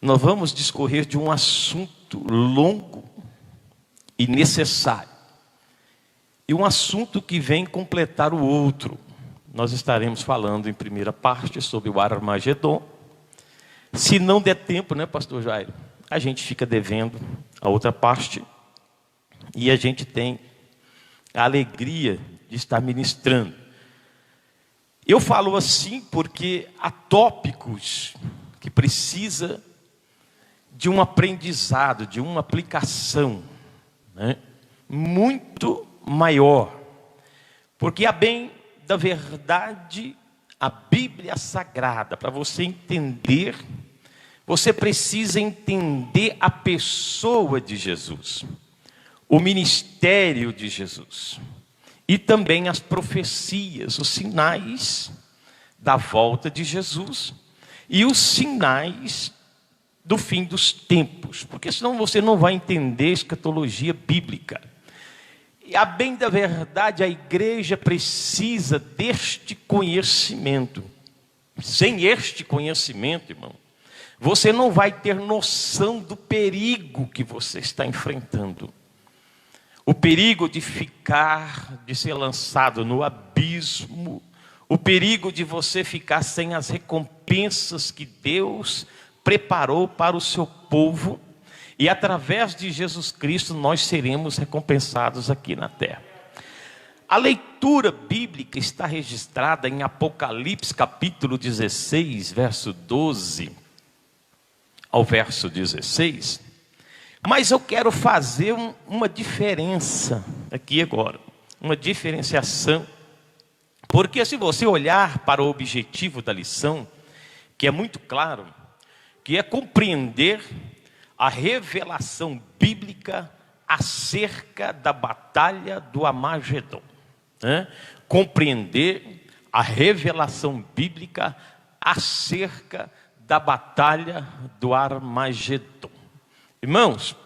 nós vamos discorrer de um assunto longo e necessário. E um assunto que vem completar o outro. Nós estaremos falando em primeira parte sobre o Armagedon. Se não der tempo, né, pastor Jairo? A gente fica devendo a outra parte. E a gente tem a alegria de estar ministrando. Eu falo assim porque há tópicos que precisa de um aprendizado, de uma aplicação, né, muito maior. Porque a bem da verdade, a Bíblia Sagrada, para você entender, você precisa entender a pessoa de Jesus, o ministério de Jesus, e também as profecias, os sinais da volta de Jesus e os sinais do fim dos tempos, porque senão você não vai entender a escatologia bíblica. E a bem da verdade, a igreja precisa deste conhecimento. Sem este conhecimento, irmão, você não vai ter noção do perigo que você está enfrentando. O perigo de ser lançado no abismo, o perigo de você ficar sem as recompensas que Deus preparou para o seu povo, e através de Jesus Cristo nós seremos recompensados aqui na terra. A leitura bíblica está registrada em Apocalipse capítulo 16, verso 12 ao verso 16. Mas eu quero fazer uma diferença aqui agora, uma diferenciação. Porque se você olhar para o objetivo da lição, que é muito claro, que é compreender a revelação bíblica acerca da batalha do Armagedon, né? Compreender a revelação bíblica acerca da batalha do Armagedon. Irmãos,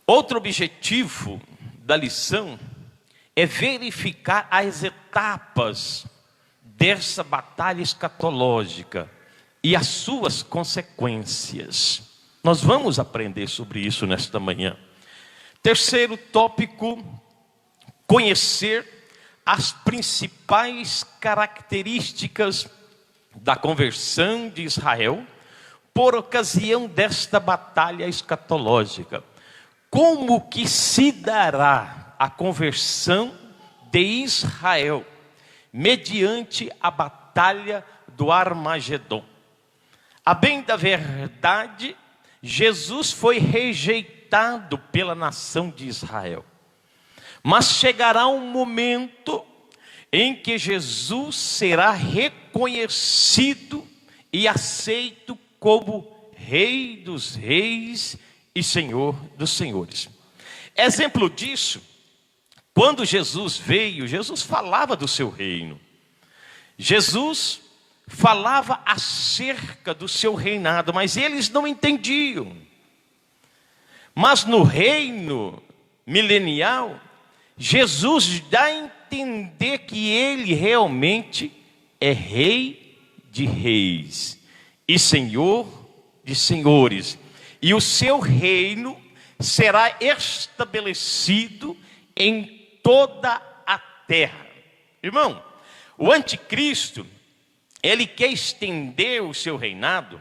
outro objetivo da lição é verificar as etapas dessa batalha escatológica e as suas consequências. Nós vamos aprender sobre isso nesta manhã. Terceiro tópico, conhecer as principais características da conversão de Israel por ocasião desta batalha escatológica. Como que se dará a conversão de Israel mediante a batalha do Armagedon? A bem da verdade, Jesus foi rejeitado pela nação de Israel. Mas chegará um momento em que Jesus será reconhecido e aceito como Rei dos Reis e Senhor dos Senhores. Exemplo disso, quando Jesus veio, Jesus falava do seu reino. Jesus falava acerca do seu reinado, mas eles não entendiam. Mas no reino milenial, Jesus dá a entender que ele realmente é Rei de Reis e Senhor de Senhores. E o seu reino será estabelecido em toda a terra. Irmão, o anticristo, ele quer estender o seu reinado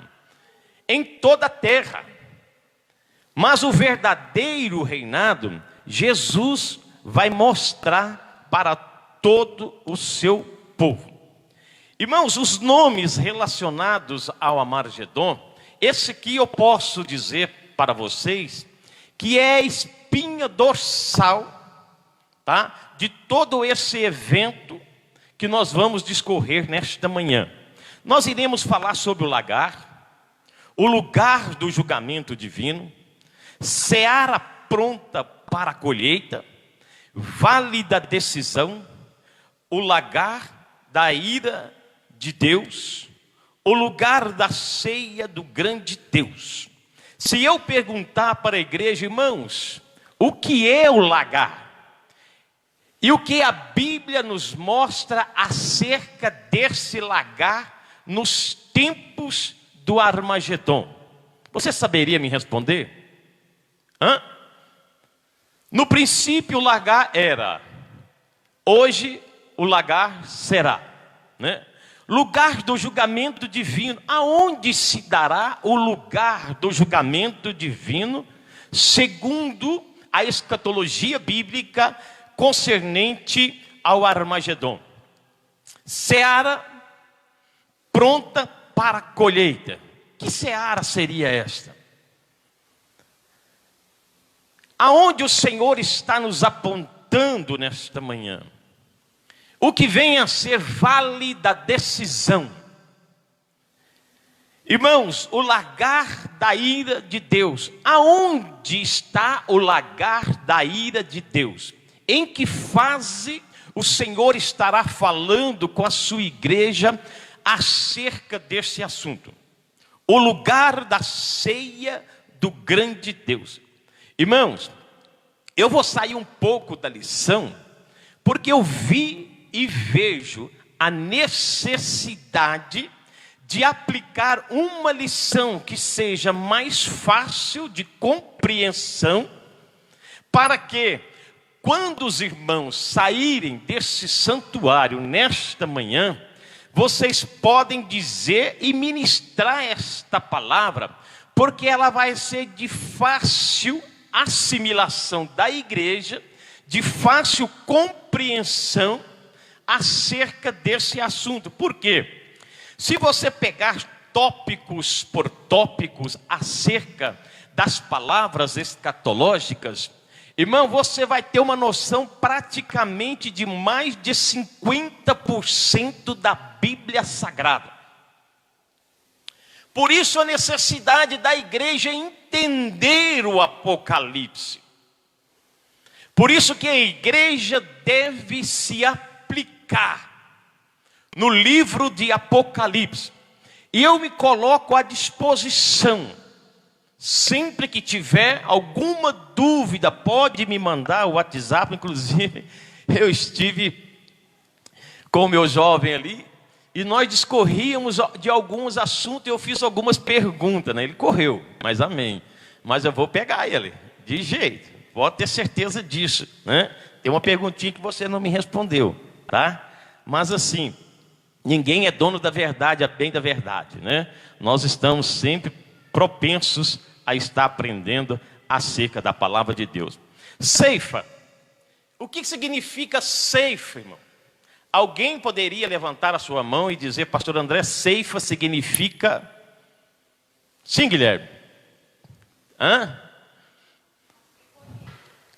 em toda a terra. Mas o verdadeiro reinado, Jesus vai mostrar para todo o seu povo. Irmãos, os nomes relacionados ao Armagedon, esse aqui eu posso dizer para vocês, que é a espinha dorsal, tá, de todo esse evento que nós vamos discorrer nesta manhã. Nós iremos falar sobre o lagar, o lugar do julgamento divino, seara pronta para a colheita, vale da decisão, o lagar da ira de Deus, o lugar da ceia do grande Deus. Se eu perguntar para a igreja, irmãos, o que é o lagar? E o que a Bíblia nos mostra acerca desse lagar nos tempos do Armagedon? Você saberia me responder? No princípio o lagar era, hoje o lagar será, né? Lugar do julgamento divino. Aonde se dará o lugar do julgamento divino, segundo a escatologia bíblica concernente ao Armagedon? Seara pronta para a colheita. Que seara seria esta? Aonde o Senhor está nos apontando nesta manhã? O que vem a ser vale da decisão. Irmãos, o lagar da ira de Deus. Aonde está o lagar da ira de Deus? Em que fase o Senhor estará falando com a sua igreja acerca desse assunto? O lugar da ceia do grande Deus. Irmãos, eu vou sair um pouco da lição, porque eu vi e vejo a necessidade de aplicar uma lição que seja mais fácil de compreensão, para que, quando os irmãos saírem desse santuário nesta manhã, vocês podem dizer e ministrar esta palavra, porque ela vai ser de fácil assimilação da igreja, de fácil compreensão acerca desse assunto. Por quê? Se você pegar tópicos por tópicos acerca das palavras escatológicas, irmão, você vai ter uma noção praticamente de mais de 50% da Bíblia Sagrada. Por isso a necessidade da igreja entender o Apocalipse. Por isso que a igreja deve se aplicar no livro de Apocalipse. E eu me coloco à disposição. Sempre que tiver alguma dúvida, pode me mandar o WhatsApp. Inclusive, eu estive com o meu jovem ali, e nós discorríamos de alguns assuntos, e eu fiz algumas perguntas, né? Ele correu, mas amém. Mas eu vou pegar ele, de jeito, pode ter certeza disso, né? Tem uma perguntinha que você não me respondeu, tá? Mas assim, ninguém é dono da verdade, bem da verdade, né? Nós estamos sempre propensos a estar aprendendo acerca da palavra de Deus. Ceifa. O que significa ceifa, irmão? Alguém poderia levantar a sua mão e dizer: pastor André, ceifa significa... Sim, Guilherme.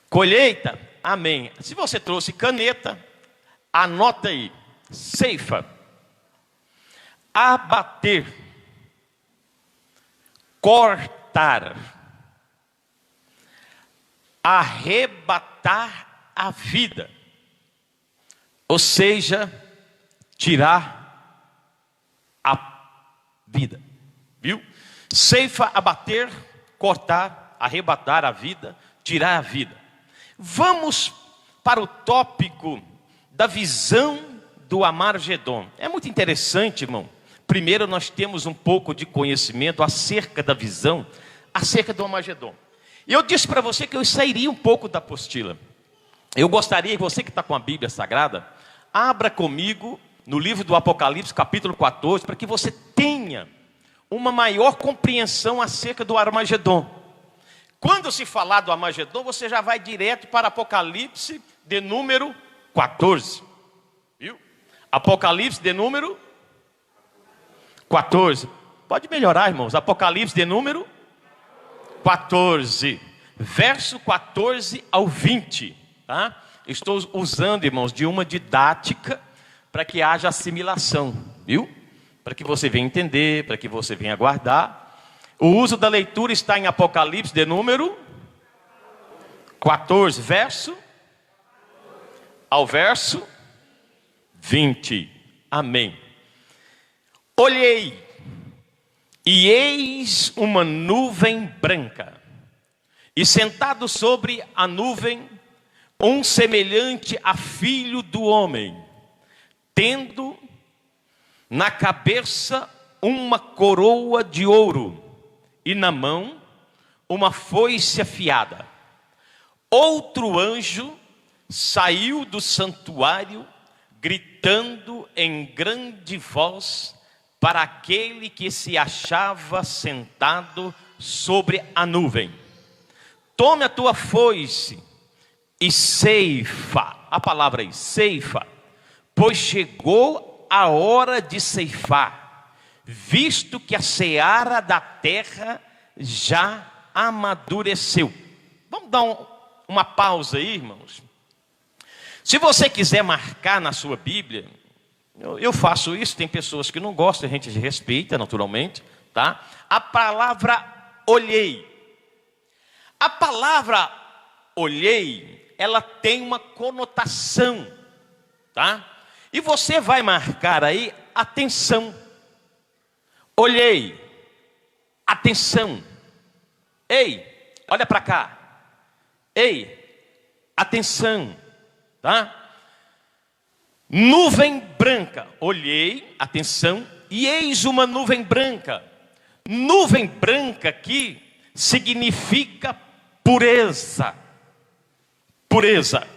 Colheita. Amém. Se você trouxe caneta, anota aí. Ceifa. Abater. Cortar. Arrebatar a vida. Ou seja, tirar a vida. Viu? Ceifa, abater, cortar, arrebatar a vida, tirar a vida. Vamos para o tópico da visão do Armagedon. É muito interessante, irmão. Primeiro nós temos um pouco de conhecimento acerca da visão, acerca do Armagedon. E eu disse para você que eu sairia um pouco da apostila. Eu gostaria que você que está com a Bíblia Sagrada, abra comigo no livro do Apocalipse, capítulo 14, para que você tenha uma maior compreensão acerca do Armagedon. Quando se falar do Armagedon, você já vai direto para Apocalipse de número 14. Viu? Apocalipse de número 14. Pode melhorar, irmãos. Apocalipse de número 14. Verso 14 ao 20. Tá? Estou usando, irmãos, de uma didática para que haja assimilação. Viu? Para que você venha entender, para que você venha guardar. O uso da leitura está em Apocalipse de número 14, verso ao verso 20. Amém. Olhei, e eis uma nuvem branca, e sentado sobre a nuvem, um semelhante a filho do homem, tendo na cabeça uma coroa de ouro, e na mão uma foice afiada. Outro anjo saiu do santuário, gritando em grande voz para aquele que se achava sentado sobre a nuvem: tome a tua foice e ceifa. A palavra aí, ceifa, pois chegou a hora de ceifar, visto que a seara da terra já amadureceu. Vamos dar uma pausa aí, irmãos. Se você quiser marcar na sua Bíblia, eu faço isso, tem pessoas que não gostam, a gente respeita naturalmente, tá? A palavra olhei. A palavra olhei, ela tem uma conotação, tá? E você vai marcar aí atenção. Olhei, atenção. Ei, olha para cá. Ei, atenção, tá? Nuvem branca. Olhei, atenção, e eis uma nuvem branca. Nuvem branca aqui significa pureza. Pureza.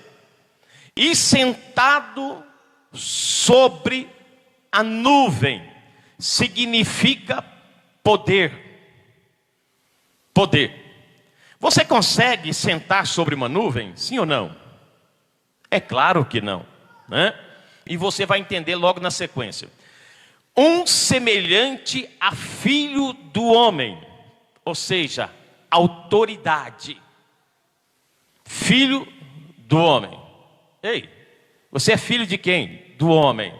E sentado sobre a nuvem significa poder. Poder. Você consegue sentar sobre uma nuvem? Sim ou não? É claro que não, né? E você vai entender logo na sequência. Um semelhante a filho do homem, ou seja, autoridade. Filho do homem. Ei, você é filho de quem? Do homem,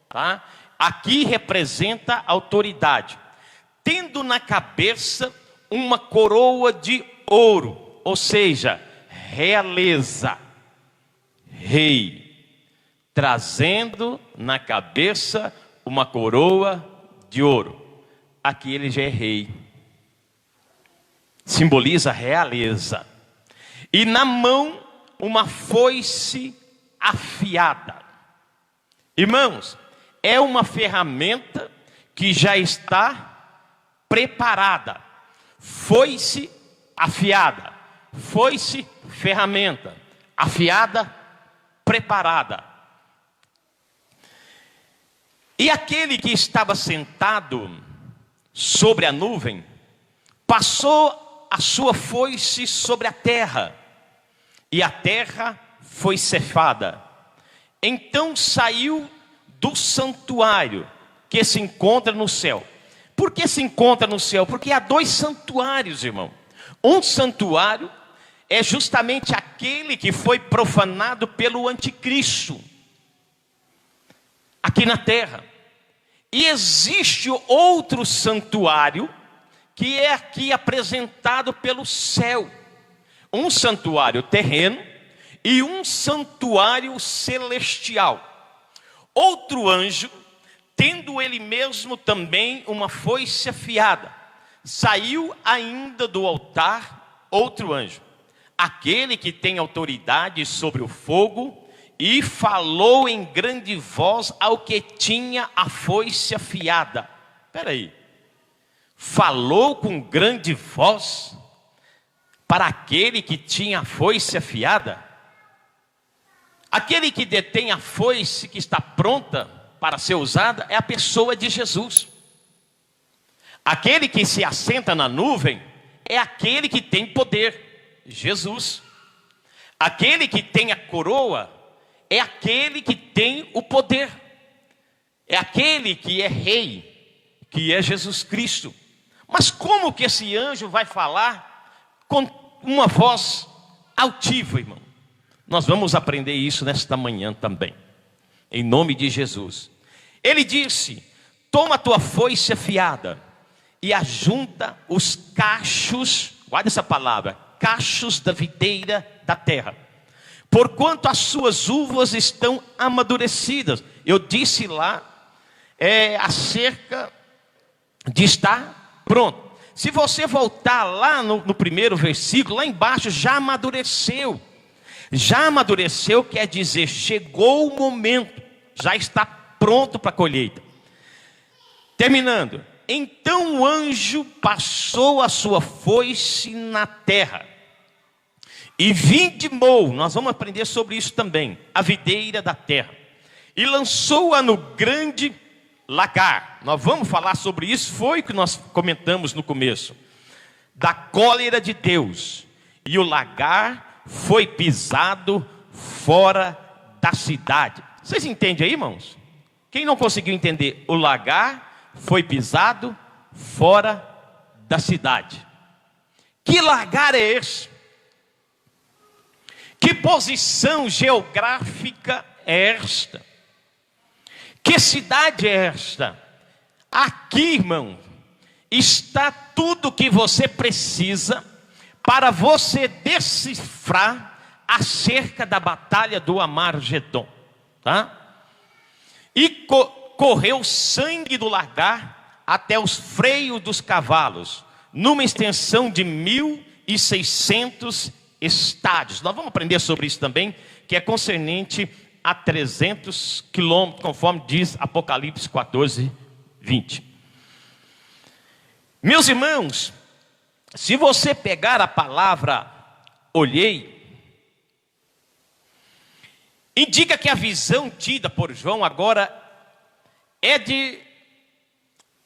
tá? Aqui representa autoridade. Tendo na cabeça uma coroa de ouro, ou seja, realeza, rei, trazendo na cabeça uma coroa de ouro. Aqui ele já é rei, simboliza realeza. E na mão uma foice afiada. Irmãos, é uma ferramenta que já está preparada. Foice afiada, foice ferramenta, afiada, preparada. E aquele que estava sentado sobre a nuvem passou a sua foice sobre a terra, e a terra foi cefada. Então saiu do santuário que se encontra no céu. Por que se encontra no céu? Porque há dois santuários, irmão. Um santuário é justamente aquele que foi profanado pelo anticristo aqui na terra. E existe outro santuário que é aqui apresentado pelo céu. Um santuário terreno e um santuário celestial. Outro anjo, tendo ele mesmo também uma foice afiada, saiu ainda do altar outro anjo, aquele que tem autoridade sobre o fogo, e falou em grande voz ao que tinha a foice afiada. Espera aí, falou com grande voz para aquele que tinha a foice afiada? Aquele que detém a foice que está pronta para ser usada é a pessoa de Jesus. Aquele que se assenta na nuvem é aquele que tem poder, Jesus. Aquele que tem a coroa é aquele que tem o poder. É aquele que é rei, que é Jesus Cristo. Mas como que esse anjo vai falar com uma voz altiva, irmão? Nós vamos aprender isso nesta manhã também, em nome de Jesus. Ele disse: toma a tua foice afiada e ajunta os cachos, guarda essa palavra, cachos da videira da terra, porquanto as suas uvas estão amadurecidas. Eu disse lá acerca de estar pronto. Se você voltar lá no primeiro versículo, lá embaixo, já amadureceu. Já amadureceu quer dizer, chegou o momento, já está pronto para a colheita. Terminando. Então o anjo passou a sua foice na terra e vindimou, nós vamos aprender sobre isso também, a videira da terra, e lançou-a no grande lagar. Nós vamos falar sobre isso, foi o que nós comentamos no começo, da cólera de Deus. E o lagar foi pisado fora da cidade. Vocês entendem aí, irmãos? Quem não conseguiu entender, o lagar foi pisado fora da cidade. Que lagar é esse? Que posição geográfica é esta? Que cidade é esta? Aqui, irmão, está tudo que você precisa para você decifrar acerca da batalha do Amargedon, tá? E correu sangue do lagar até os freios dos cavalos, numa extensão de 1.600 estádios. Nós vamos aprender sobre isso também, que é concernente a 300 quilômetros, conforme diz Apocalipse 14, 20. Meus irmãos, se você pegar a palavra olhei, indica que a visão tida por João agora é de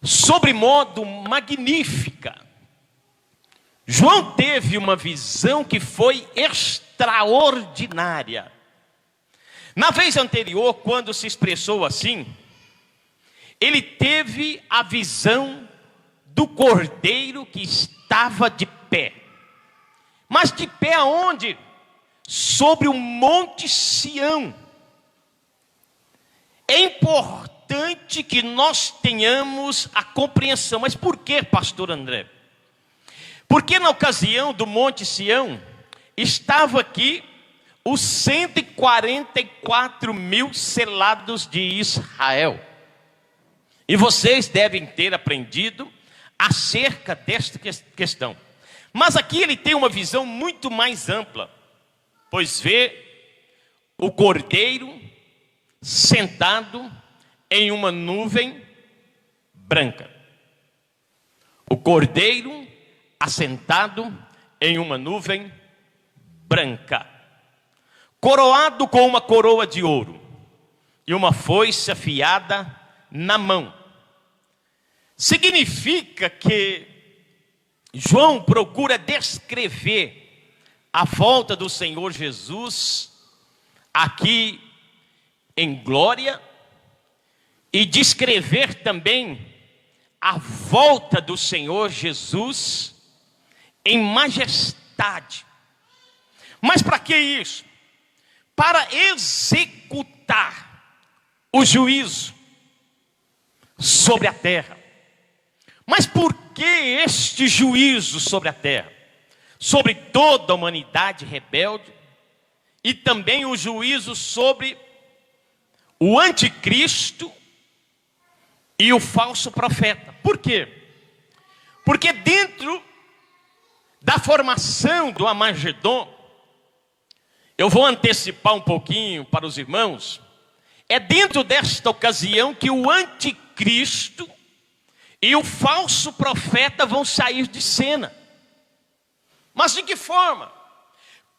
sobremodo magnífica. João teve uma visão que foi extraordinária. Na vez anterior, quando se expressou assim, ele teve a visão do cordeiro que estava de pé. Mas de pé aonde? Sobre o monte Sião. É importante que nós tenhamos a compreensão. Mas por que, pastor André? Porque na ocasião do monte Sião, estava aqui os 144 mil selados de Israel. E vocês devem ter aprendido acerca desta questão. Mas aqui ele tem uma visão muito mais ampla, pois vê o cordeiro sentado em uma nuvem branca. O cordeiro assentado em uma nuvem branca, coroado com uma coroa de ouro e uma foice afiada na mão. Significa que João procura descrever a volta do Senhor Jesus aqui em glória e descrever também a volta do Senhor Jesus em majestade. Mas para que isso? Para executar o juízo sobre a terra. Mas por que este juízo sobre a terra? Sobre toda a humanidade rebelde e também o juízo sobre o anticristo e o falso profeta. Por quê? Porque dentro da formação do Armagedon, eu vou antecipar um pouquinho para os irmãos, é dentro desta ocasião que o anticristo e o falso profeta vão sair de cena. Mas de que forma?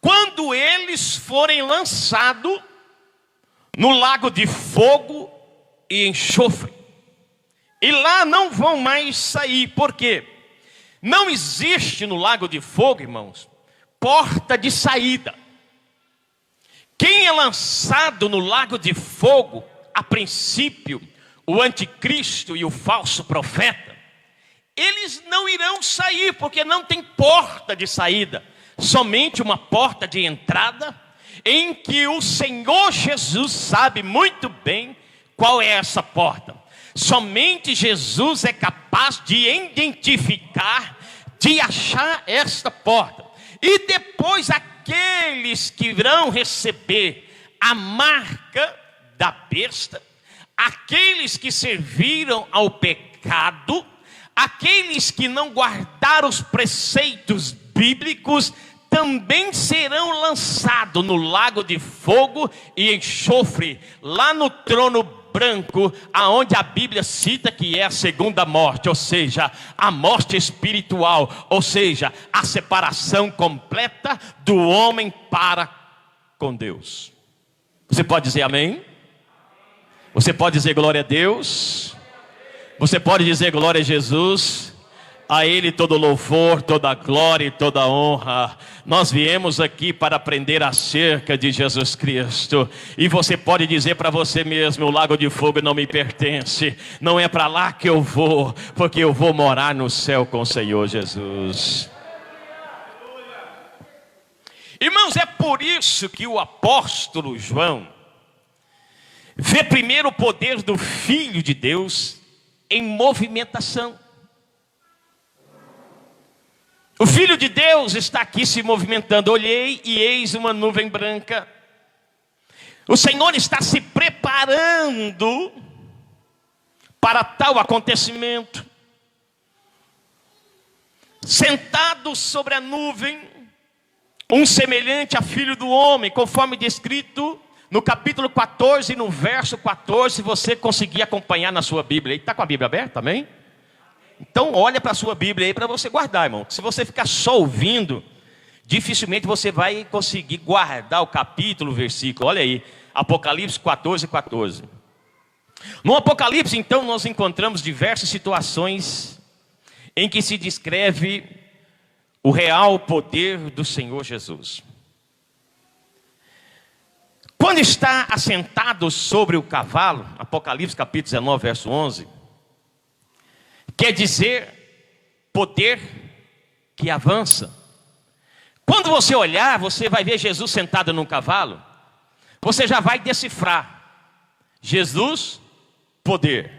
Quando eles forem lançados no lago de fogo e enxofre. E lá não vão mais sair. Por quê? Não existe no lago de fogo, irmãos, porta de saída. Quem é lançado no lago de fogo, a princípio, o anticristo e o falso profeta, eles não irão sair, porque não tem porta de saída, somente uma porta de entrada, em que o Senhor Jesus sabe muito bem qual é essa porta. Somente Jesus é capaz de identificar, de achar esta porta. E depois aqueles que irão receber a marca da besta, aqueles que serviram ao pecado, aqueles que não guardaram os preceitos bíblicos, também serão lançados no lago de fogo e enxofre, lá no trono branco, aonde a Bíblia cita que é a segunda morte, ou seja, a morte espiritual, ou seja, a separação completa do homem para com Deus. Você pode dizer amém? Você pode dizer glória a Deus? Você pode dizer glória a Jesus? A Ele todo louvor, toda glória e toda honra. Nós viemos aqui para aprender acerca de Jesus Cristo. E você pode dizer para você mesmo: o lago de fogo não me pertence. Não é para lá que eu vou, porque eu vou morar no céu com o Senhor Jesus. Irmãos, é por isso que o apóstolo João vê primeiro o poder do Filho de Deus em movimentação. O Filho de Deus está aqui se movimentando. Olhei e eis uma nuvem branca. O Senhor está se preparando para tal acontecimento. Sentado sobre a nuvem, um semelhante a Filho do Homem, conforme descrito no capítulo 14, no verso 14, se você conseguir acompanhar na sua Bíblia. Está com a Bíblia aberta, amém? Então olha para a sua Bíblia aí para você guardar, irmão. Se você ficar só ouvindo, dificilmente você vai conseguir guardar o capítulo, o versículo. Olha aí, Apocalipse 14, 14. No Apocalipse, então, nós encontramos diversas situações em que se descreve o real poder do Senhor Jesus. Quando está assentado sobre o cavalo, Apocalipse capítulo 19, verso 11, quer dizer poder que avança. Quando você olhar, você vai ver Jesus sentado num cavalo, você já vai decifrar: Jesus, poder;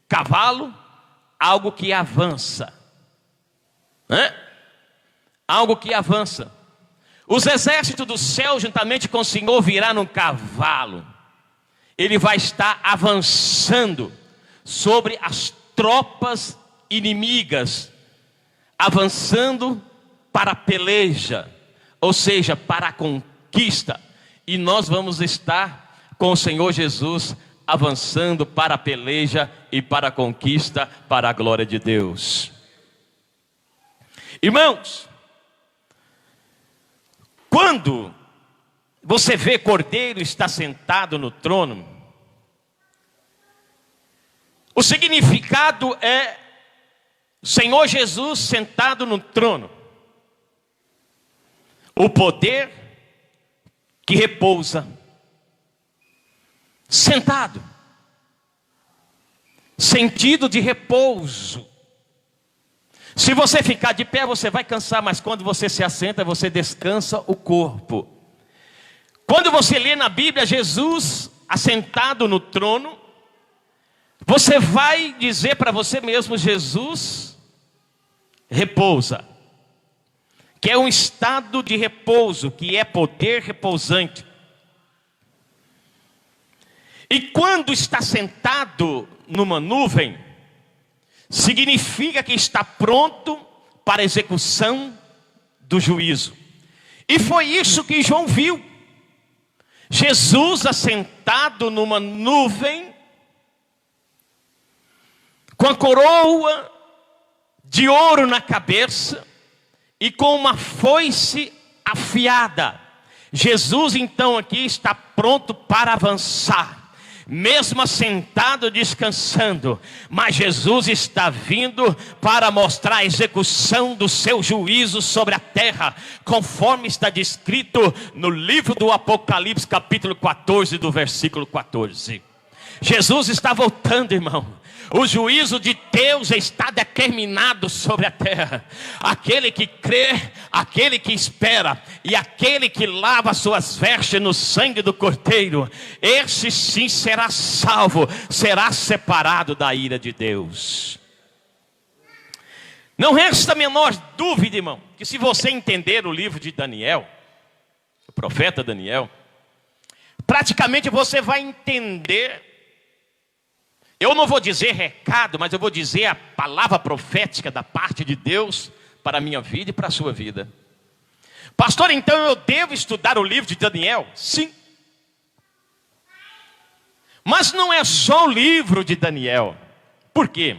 cavalo, algo que avança. Algo que avança. Os exércitos do céu, juntamente com o Senhor, virá num cavalo. Ele vai estar avançando sobre as tropas inimigas, avançando para a peleja, ou seja, para a conquista. E nós vamos estar com o Senhor Jesus avançando para a peleja e para a conquista, para a glória de Deus. Irmãos, quando você vê Cordeiro está sentado no trono, o significado é Senhor Jesus sentado no trono. O poder que repousa, sentado. Sentido de repouso. Se você ficar de pé, você vai cansar, mas quando você se assenta, você descansa o corpo. Quando você lê na Bíblia Jesus assentado no trono, você vai dizer para você mesmo: Jesus repousa, que é um estado de repouso, que é poder repousante. E quando está sentado numa nuvem, significa que está pronto para a execução do juízo. E foi isso que João viu. Jesus assentado numa nuvem, com a coroa de ouro na cabeça e com uma foice afiada. Jesus então aqui está pronto para avançar. Mesmo assentado descansando, mas Jesus está vindo para mostrar a execução do seu juízo sobre a terra, conforme está descrito no livro do Apocalipse capítulo 14, do versículo 14. Jesus está voltando, irmão. O juízo de Deus está determinado sobre a terra. Aquele que crê, aquele que espera e aquele que lava suas vestes no sangue do Cordeiro, esse sim será salvo, será separado da ira de Deus. Não resta a menor dúvida, irmão, que se você entender o livro de Daniel, o profeta Daniel, praticamente você vai entender. Eu não vou dizer recado, mas eu vou dizer a palavra profética da parte de Deus para a minha vida e para a sua vida. Pastor, então eu devo estudar o livro de Daniel? Sim. Mas não é só o livro de Daniel. Por quê?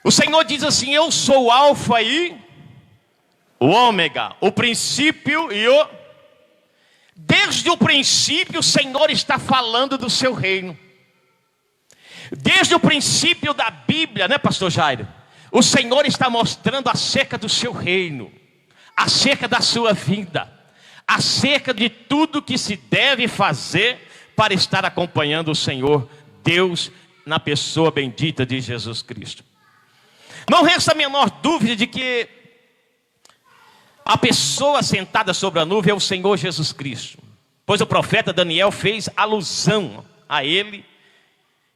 O Senhor diz assim: eu sou o alfa e o ômega, o princípio e o... Desde o princípio o Senhor está falando do seu reino. Desde o princípio da Bíblia, né, pastor Jairo? O Senhor está mostrando acerca do seu reino, acerca da sua vida, acerca de tudo que se deve fazer para estar acompanhando o Senhor Deus na pessoa bendita de Jesus Cristo. Não resta a menor dúvida de que a pessoa sentada sobre a nuvem é o Senhor Jesus Cristo, pois o profeta Daniel fez alusão a ele,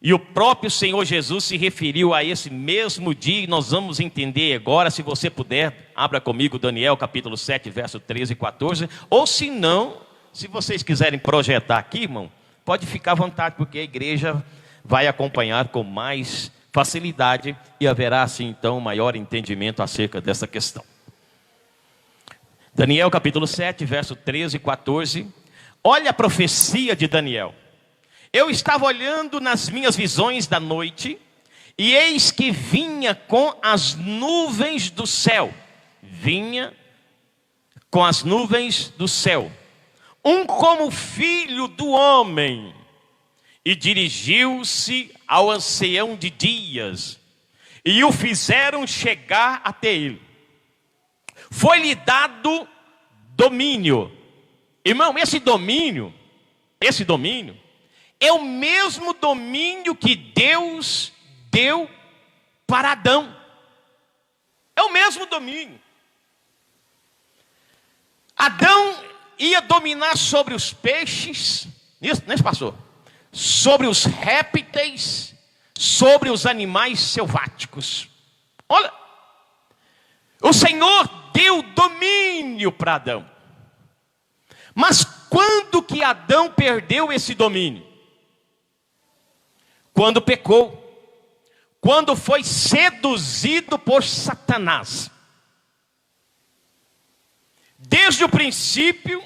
e o próprio Senhor Jesus se referiu a esse mesmo dia, e nós vamos entender agora. Se você puder, abra comigo Daniel capítulo 7, verso 13 e 14, ou se não, se vocês quiserem projetar aqui, irmão, pode ficar à vontade, porque a igreja vai acompanhar com mais facilidade, e haverá assim então maior entendimento acerca dessa questão. Daniel capítulo 7, verso 13 e 14, olha a profecia de Daniel. Eu estava olhando nas minhas visões da noite, e eis que vinha com as nuvens do céu. Vinha com as nuvens do céu, um como filho do homem, e dirigiu-se ao ancião de dias, e o fizeram chegar até ele. Foi-lhe dado domínio. Irmão, esse domínio é o mesmo domínio que Deus deu para Adão. É o mesmo domínio. Adão ia dominar sobre os peixes, isso, né, pastor? Sobre os répteis, sobre os animais selváticos. Olha, o Senhor deu domínio para Adão. Mas quando que Adão perdeu esse domínio? Quando pecou, quando foi seduzido por Satanás. Desde o princípio,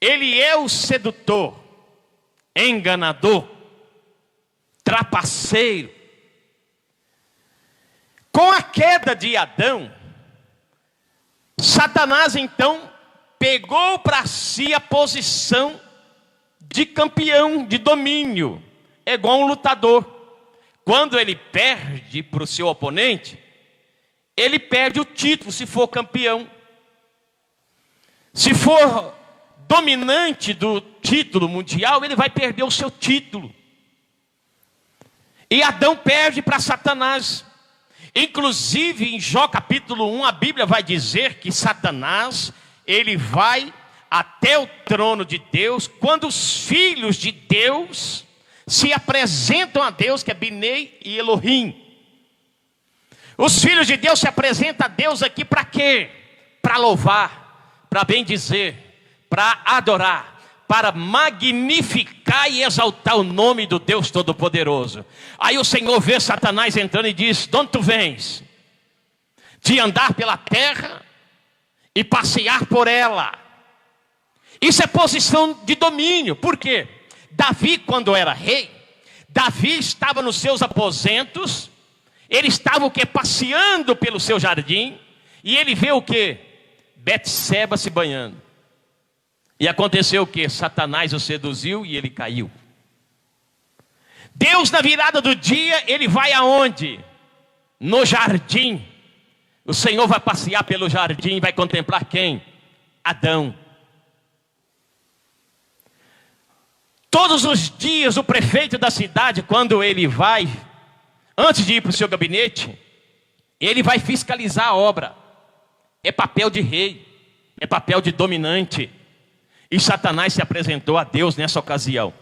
ele é o sedutor, enganador, trapaceiro. Com a queda de Adão, Satanás então pegou para si a posição de campeão, de domínio. É igual um lutador. Quando ele perde para o seu oponente, ele perde o título se for campeão. Se for dominante do título mundial, ele vai perder o seu título. E Adão perde para Satanás. Inclusive em Jó capítulo 1, a Bíblia vai dizer que Satanás, ele vai até o trono de Deus, quando os filhos de Deus se apresentam a Deus, que é Binei e Elohim. Os filhos de Deus se apresentam a Deus aqui para quê? Para louvar, para bendizer, para adorar, para magnificar e exaltar o nome do Deus Todo-Poderoso. Aí o Senhor vê Satanás entrando e diz: de onde tu vens? De andar pela terra e passear por ela. Isso é posição de domínio. Por quê? Davi, quando era rei, Davi estava nos seus aposentos, ele estava o quê? Passeando pelo seu jardim, e ele vê o quê? Betseba se banhando. E aconteceu o quê? Satanás o seduziu e ele caiu. Deus, na virada do dia, ele vai aonde? No jardim. O Senhor vai passear pelo jardim e vai contemplar quem? Adão. Todos os dias o prefeito da cidade, quando ele vai, antes de ir para o seu gabinete, ele vai fiscalizar a obra. É papel de rei, é papel de dominante. E Satanás se apresentou a Deus nessa ocasião.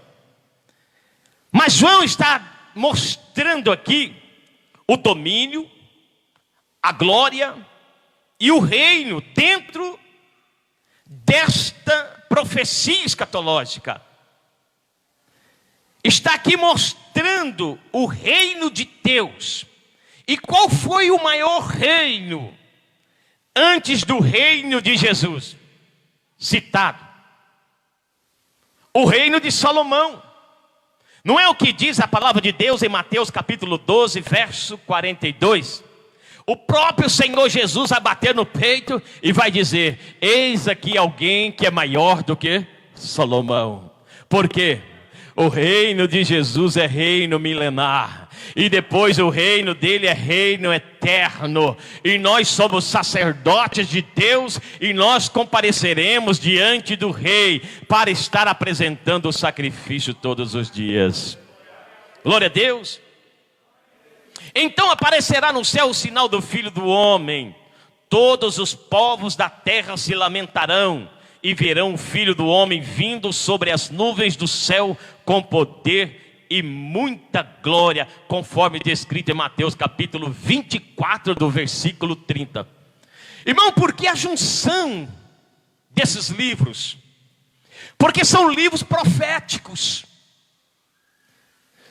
Mas João está mostrando aqui o domínio, a glória e o reino dentro desta profecia escatológica. Está aqui mostrando o reino de Deus. E qual foi o maior reino antes do reino de Jesus? Citado. O reino de Salomão. Não é o que diz a palavra de Deus em Mateus capítulo 12, verso 42? O próprio Senhor Jesus vai bater no peito e vai dizer: eis aqui alguém que é maior do que Salomão. Por quê? O reino de Jesus é reino milenar, e depois o reino dele é reino eterno, e nós somos sacerdotes de Deus, e nós compareceremos diante do rei, para estar apresentando o sacrifício todos os dias. Glória a Deus. Então aparecerá no céu o sinal do Filho do Homem, todos os povos da terra se lamentarão, e verão o Filho do Homem vindo sobre as nuvens do céu, com poder e muita glória, conforme descrito em Mateus capítulo 24, do versículo 30. Irmão, por que a junção desses livros? Porque são livros proféticos.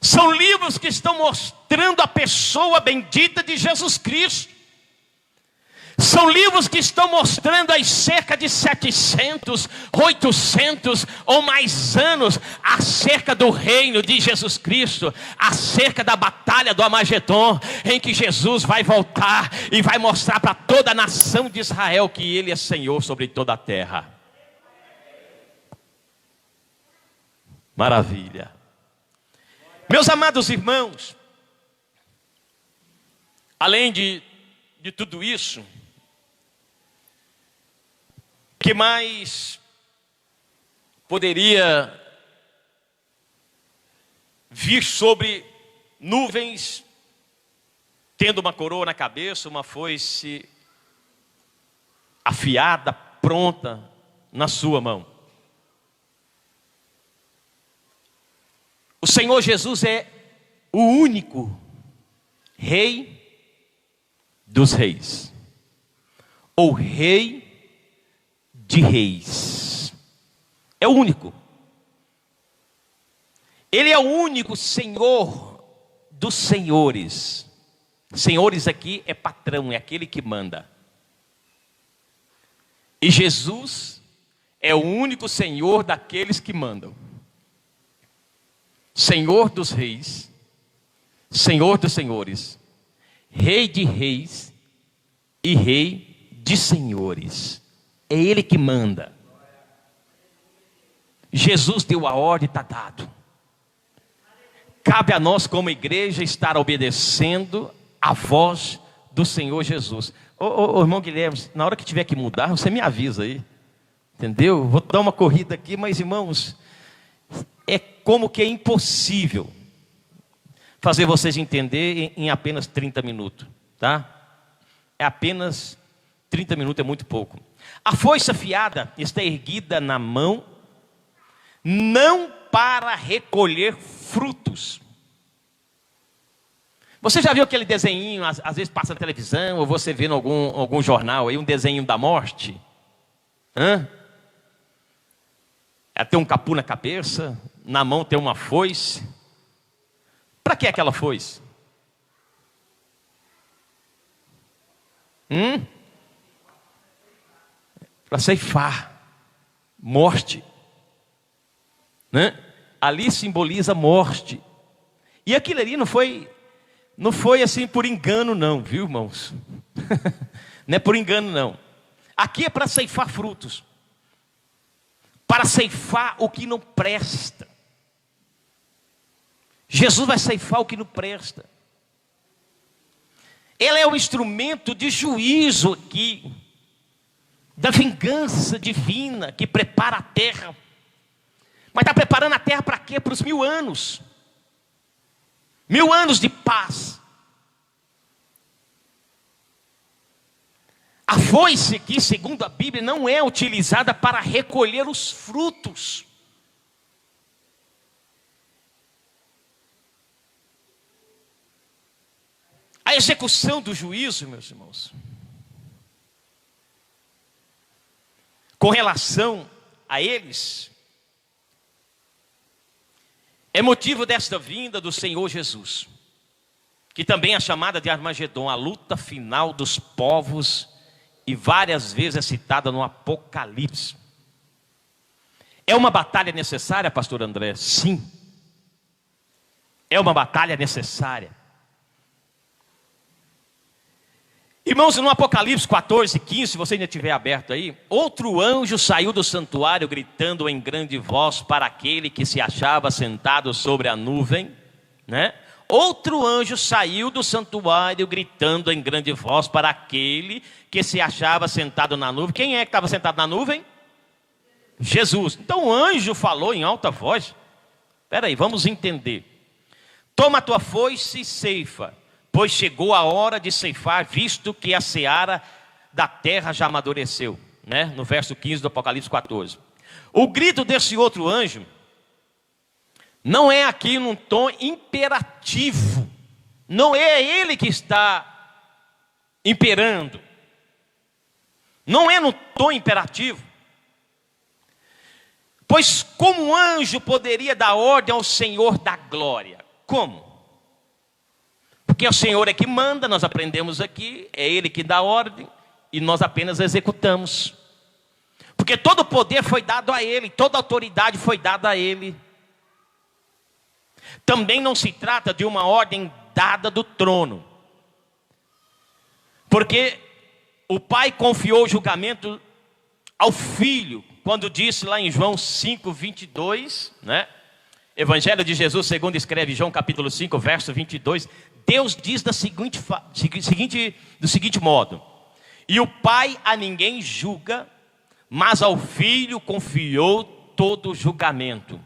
São livros que estão mostrando a pessoa bendita de Jesus Cristo. São livros que estão mostrando aí cerca de 700, 800 ou mais anos acerca do reino de Jesus Cristo, acerca da batalha do Armagedon, em que Jesus vai voltar e vai mostrar para toda a nação de Israel que Ele é Senhor sobre toda a terra. Maravilha. Meus amados irmãos, além de tudo isso, o que mais poderia vir sobre nuvens, tendo uma coroa na cabeça, uma foice afiada, pronta na sua mão? O Senhor Jesus é o único Rei dos reis, ou Rei de reis. É o único. Ele é o único Senhor dos senhores. Senhores aqui é patrão, é aquele que manda. E Jesus é o único Senhor daqueles que mandam. Senhor dos reis, Senhor dos senhores, Rei de reis e Rei de senhores. É Ele que manda. Jesus deu a ordem, está dado. Cabe a nós como igreja estar obedecendo a voz do Senhor Jesus. Ô irmão Guilherme, na hora que tiver que mudar, você me avisa aí. Entendeu? Vou dar uma corrida aqui, mas irmãos, é como que é impossível fazer vocês entenderem em apenas 30 minutos, tá? É apenas 30 minutos, é muito pouco. A foice afiada está erguida na mão, não para recolher frutos. Você já viu aquele desenho, às vezes passa na televisão, ou você vê em algum jornal aí, um desenho da morte? Ela tem um capu na cabeça, na mão tem uma foice. Para que aquela foice? Para ceifar, morte, né? Ali simboliza morte. E aquilo ali não foi assim por engano não, viu irmãos? Não é por engano não. Aqui é para ceifar frutos, para ceifar o que não presta. Jesus vai ceifar o que não presta. Ele é um instrumento de juízo aqui, da vingança divina que prepara a terra. Mas está preparando a terra para quê? Para os 1000 anos. 1000 anos de paz. A foice aqui, segundo a Bíblia, não é utilizada para recolher os frutos. A execução do juízo, meus irmãos, com relação a eles, é motivo desta vinda do Senhor Jesus, que também é chamada de Armagedon, a luta final dos povos, e várias vezes é citada no Apocalipse. É uma batalha necessária, pastor André? Sim. É uma batalha necessária. Irmãos, no Apocalipse 14, 15, se você ainda estiver aberto aí, outro anjo saiu do santuário gritando em grande voz para aquele que se achava sentado sobre a nuvem, né? Outro anjo saiu do santuário gritando em grande voz para aquele que se achava sentado na nuvem. Quem é que estava sentado na nuvem? Jesus. Então o anjo falou em alta voz. Espera aí, vamos entender. Toma a tua foice e ceifa, pois chegou a hora de ceifar, visto que a seara da terra já amadureceu, né? No verso 15 do Apocalipse 14. O grito desse outro anjo não é aqui num tom imperativo. Não é ele que está imperando. Não é no tom imperativo. Pois como um anjo poderia dar ordem ao Senhor da glória? Como? Porque o Senhor é que manda, nós aprendemos aqui, é Ele que dá ordem e nós apenas executamos. Porque todo o poder foi dado a Ele, toda a autoridade foi dada a Ele. Também não se trata de uma ordem dada do trono. Porque o Pai confiou o julgamento ao Filho, quando disse lá em João 5, 22, né? Evangelho de Jesus, segundo escreve João capítulo 5, verso 22, Deus diz do seguinte modo: e o Pai a ninguém julga, mas ao Filho confiou todo o julgamento.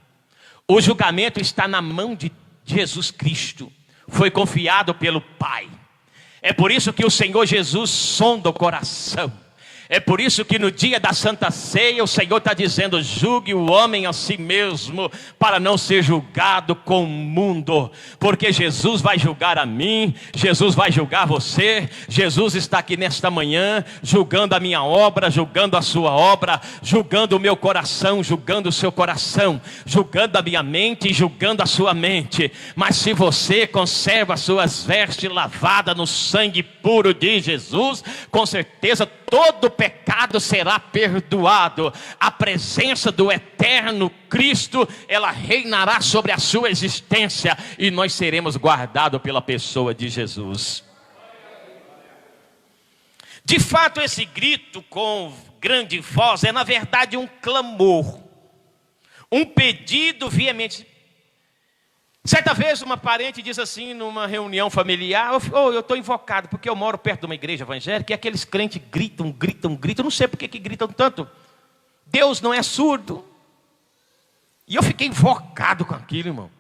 O julgamento está na mão de Jesus Cristo, foi confiado pelo Pai. É por isso que o Senhor Jesus sonda o coração. É por isso que no dia da Santa Ceia o Senhor está dizendo: julgue o homem a si mesmo, para não ser julgado com o mundo. Porque Jesus vai julgar a mim, Jesus vai julgar você. Jesus está aqui nesta manhã, julgando a minha obra, julgando a sua obra, julgando o meu coração, julgando o seu coração, julgando a minha mente e julgando a sua mente. Mas se você conserva as suas vestes lavadas no sangue puro de Jesus, com certeza todo pecado será perdoado. A presença do eterno Cristo, ela reinará sobre a sua existência, e nós seremos guardados pela pessoa de Jesus. De fato, esse grito com grande voz é na verdade um clamor, um pedido veemente. Certa vez uma parente diz assim, numa reunião familiar: eu estou invocado, porque eu moro perto de uma igreja evangélica, e aqueles crentes gritam, eu não sei por que gritam tanto. Deus não é surdo. E eu fiquei invocado com aquilo, irmão.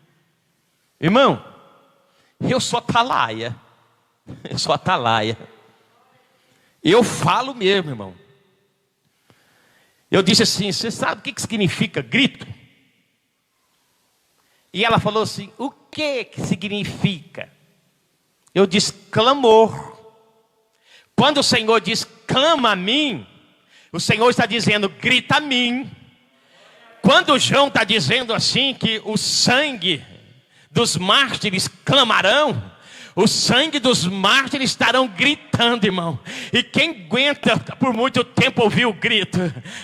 Irmão, eu sou atalaia. Eu falo mesmo, irmão. Eu disse assim: você sabe o que significa grito? E ela falou assim: o que significa? Eu disse: clamor. Quando o Senhor diz clama a mim, o Senhor está dizendo grita a mim. Quando João está dizendo assim que o sangue dos mártires clamarão, o sangue dos mártires estarão gritando, irmão. E quem aguenta por muito tempo ouvir o grito?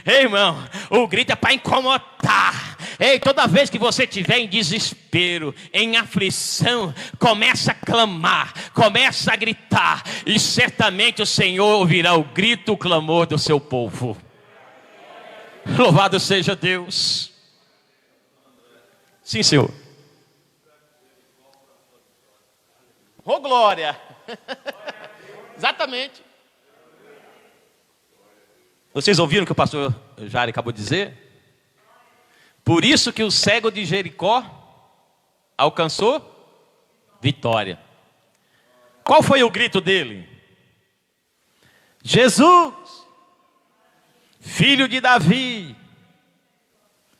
Ei, irmão, o grito é para incomodar. Ei, toda vez que você estiver em desespero, em aflição, começa a clamar, começa a gritar, e certamente o Senhor ouvirá o grito, o clamor do seu povo. Louvado seja Deus. Sim, Senhor. Oh, glória. Exatamente. Vocês ouviram o que o pastor Jair acabou de dizer? Por isso que o cego de Jericó alcançou vitória. Qual foi o grito dele? Jesus, filho de Davi.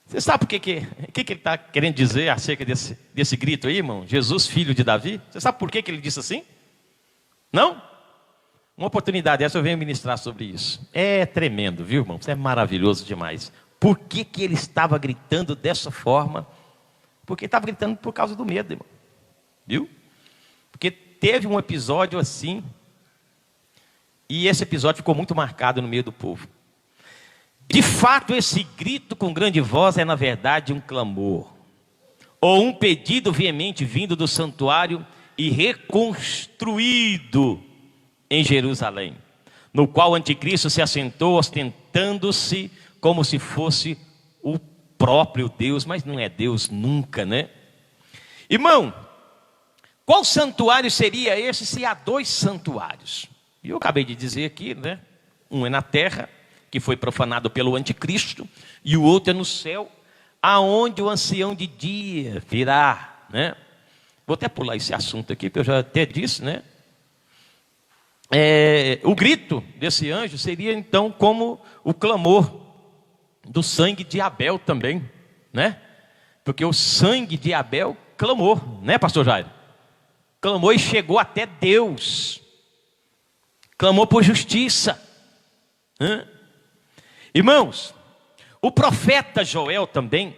Você sabe o que ele está querendo dizer acerca desse grito aí, irmão? Jesus, filho de Davi. Você sabe por que ele disse assim? Não? Uma oportunidade essa eu venho ministrar sobre isso. É tremendo, viu, irmão? Isso é maravilhoso demais. Por que ele estava gritando dessa forma? Porque ele estava gritando por causa do medo, irmão. Viu? Porque teve um episódio assim, e esse episódio ficou muito marcado no meio do povo. De fato, esse grito com grande voz é, na verdade, um clamor. ou um pedido veemente vindo do santuário e reconstruído em Jerusalém, no qual o anticristo se assentou, ostentando-se como se fosse o próprio Deus, mas não é Deus nunca, né? Irmão, qual santuário seria esse se há dois santuários? E eu acabei de dizer aqui, né? Um é na terra, que foi profanado pelo anticristo, e o outro é no céu, aonde o ancião de dia virá, né? Vou até pular esse assunto aqui, que eu já até disse, né? O grito desse anjo seria então como o clamor do sangue de Abel também, né? Porque o sangue de Abel clamou, né, pastor Jairo? Clamou e chegou até Deus. Clamou por justiça. Irmãos, o profeta Joel também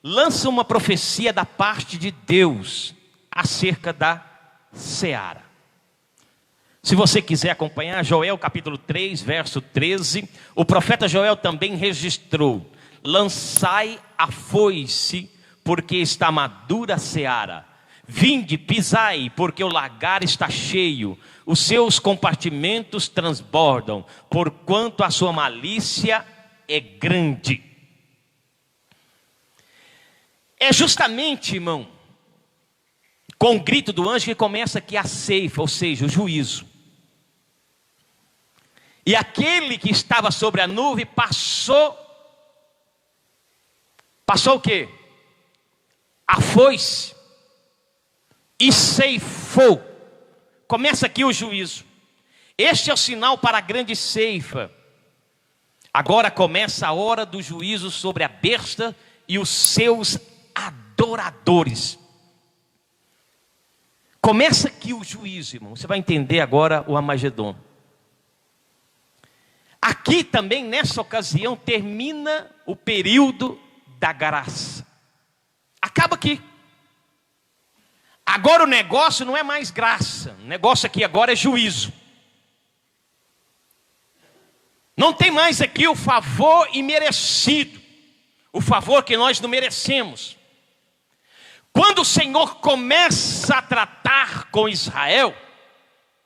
lança uma profecia da parte de Deus acerca da seara. Se você quiser acompanhar, Joel capítulo 3, verso 13, o profeta Joel também registrou: lançai a foice, porque está madura a seara. Vinde, pisai, porque o lagar está cheio, os seus compartimentos transbordam, porquanto a sua malícia é grande. É justamente, irmão, com o grito do anjo que começa aqui a ceifa, ou seja, o juízo. E aquele que estava sobre a nuvem passou o quê? A foice e ceifou. Começa aqui o juízo. Este é o sinal para a grande ceifa. Agora começa a hora do juízo sobre a besta e os seus adoradores. Começa aqui o juízo, irmão. Você vai entender agora o Armagedon. Aqui também, nessa ocasião, termina o período da graça. Acaba aqui. Agora o negócio não é mais graça. O negócio aqui agora é juízo. Não tem mais aqui o favor imerecido. O favor que nós não merecemos. Quando o Senhor começa a tratar com Israel,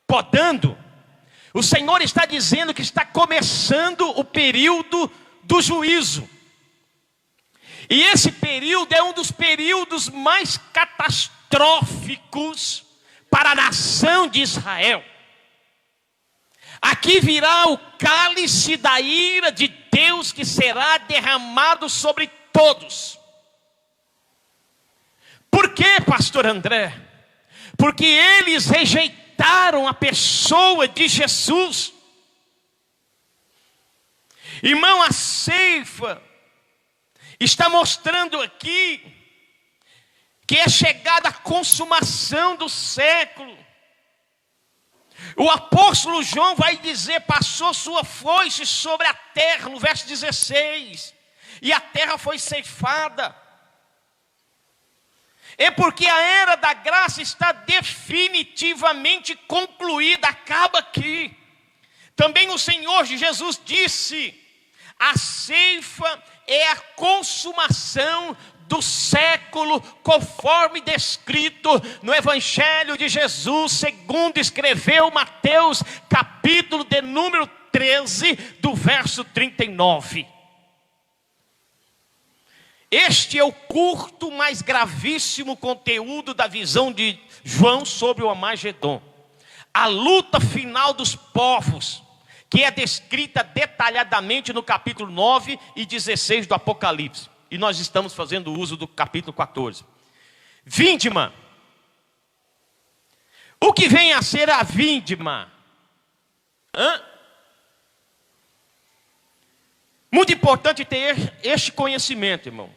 podando, o Senhor está dizendo que está começando o período do juízo. E esse período é um dos períodos mais catastróficos para a nação de Israel. Aqui virá o cálice da ira de Deus que será derramado sobre todos. Por quê, pastor André? Porque eles rejeitaram a pessoa de Jesus. Irmão, a ceifa está mostrando aqui que é chegada a consumação do século. O apóstolo João vai dizer: passou sua foice sobre a terra, no verso 16, e a terra foi ceifada. É porque a era da graça está definitivamente concluída, acaba aqui. Também o Senhor Jesus disse: a ceifa é a consumação do século, conforme descrito no Evangelho de Jesus, segundo escreveu Mateus, capítulo de número 13, do verso 39. Este é o curto, mas gravíssimo conteúdo da visão de João sobre o Armagedon. A luta final dos povos, que é descrita detalhadamente no capítulo 9 e 16 do Apocalipse. E nós estamos fazendo uso do capítulo 14. Vindima. O que vem a ser a vindima? Muito importante ter este conhecimento, irmão.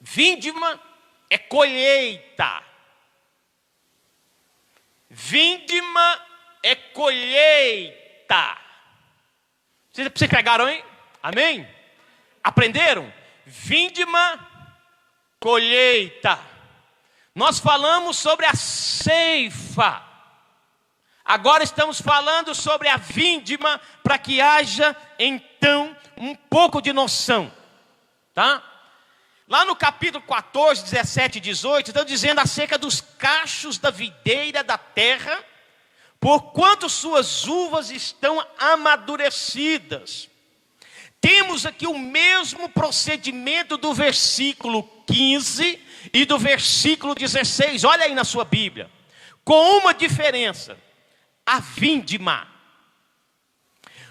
Vindima é colheita. Vindima é colheita. Vocês pegaram, hein? Amém? Aprenderam? Vindima, colheita. Nós falamos sobre a ceifa. Agora estamos falando sobre a vindima, para que haja então um pouco de noção, tá? lá no capítulo 14, 17 e 18, estão dizendo acerca dos cachos da videira da terra, porquanto suas uvas estão amadurecidas. Temos aqui o mesmo procedimento do versículo 15 e do versículo 16. Olha aí na sua Bíblia. Com uma diferença: a vindima.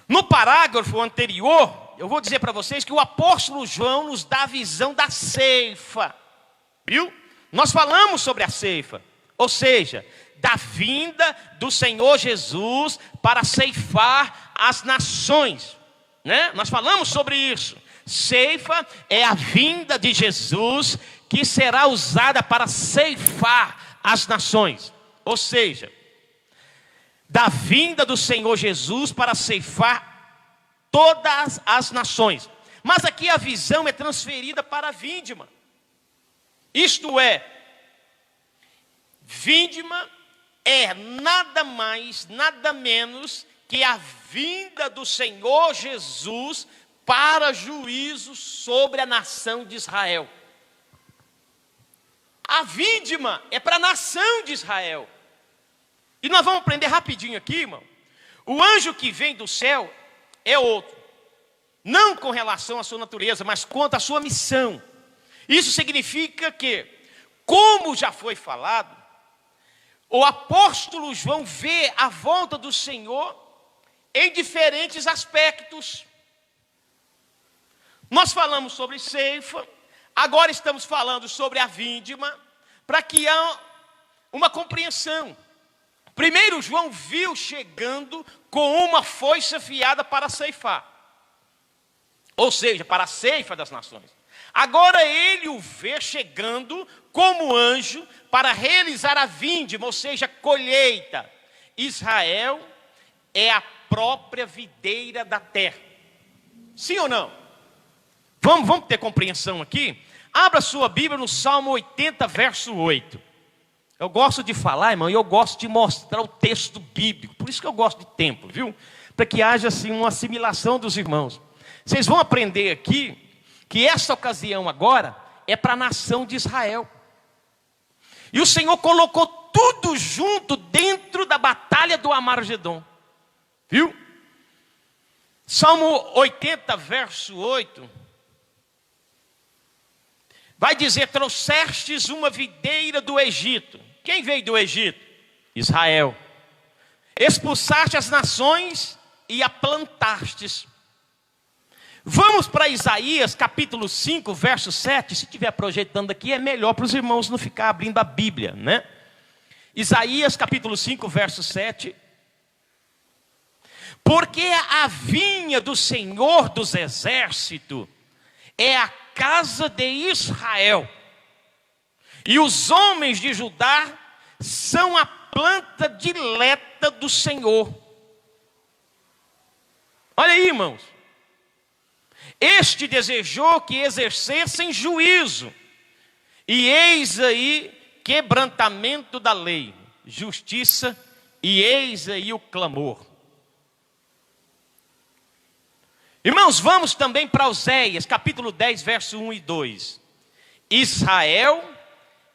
No parágrafo anterior, eu vou dizer para vocês que o apóstolo João nos dá a visão da ceifa. Viu? Nós falamos sobre a ceifa, ou seja, da vinda do Senhor Jesus para ceifar as nações, né? Nós falamos sobre isso. Ceifa é a vinda de Jesus que será usada para ceifar as nações, ou seja, da vinda do Senhor Jesus para ceifar todas as nações. Mas aqui a visão é transferida para a vindima. Isto é, vindima é nada mais, nada menos que a vinda do Senhor Jesus para juízo sobre a nação de Israel. A vindima é para a nação de Israel. E nós vamos aprender rapidinho aqui, irmão. O anjo que vem do céu é outro. Não com relação à sua natureza, mas quanto à sua missão. Isso significa que, como já foi falado, o apóstolo João vê a volta do Senhor em diferentes aspectos. Nós falamos sobre ceifa, agora estamos falando sobre a vindima, para que há uma compreensão. Primeiro, João viu chegando com uma foice afiada para ceifar, ou seja, para a ceifa das nações. Agora ele o vê chegando como anjo para realizar a vindima, ou seja, a colheita. Israel é a própria videira da terra. Sim ou não? Vamos ter compreensão aqui? Abra sua Bíblia no Salmo 80, verso 8. Eu gosto de falar, irmão, e eu gosto de mostrar o texto bíblico. Por isso que eu gosto de templo, viu? Para que haja assim uma assimilação dos irmãos. Vocês vão aprender aqui que essa ocasião agora é para a nação de Israel. E o Senhor colocou tudo junto dentro da batalha do Amargedon. Viu? Salmo 80, verso 8. Vai dizer: trouxestes uma videira do Egito. Quem veio do Egito? Israel. Expulsaste as nações e a plantastes. Vamos para Isaías capítulo 5, verso 7. Se estiver projetando aqui, é melhor para os irmãos não ficar abrindo a Bíblia, né? Isaías capítulo 5, verso 7. Porque a vinha do Senhor dos exércitos é a casa de Israel, e os homens de Judá são a planta dileta do Senhor. Olha aí, irmãos. Este desejou que exercessem juízo, e eis aí quebrantamento da lei, justiça, e eis aí o clamor. Irmãos, vamos também para Oséias, capítulo 10, verso 1 e 2. Israel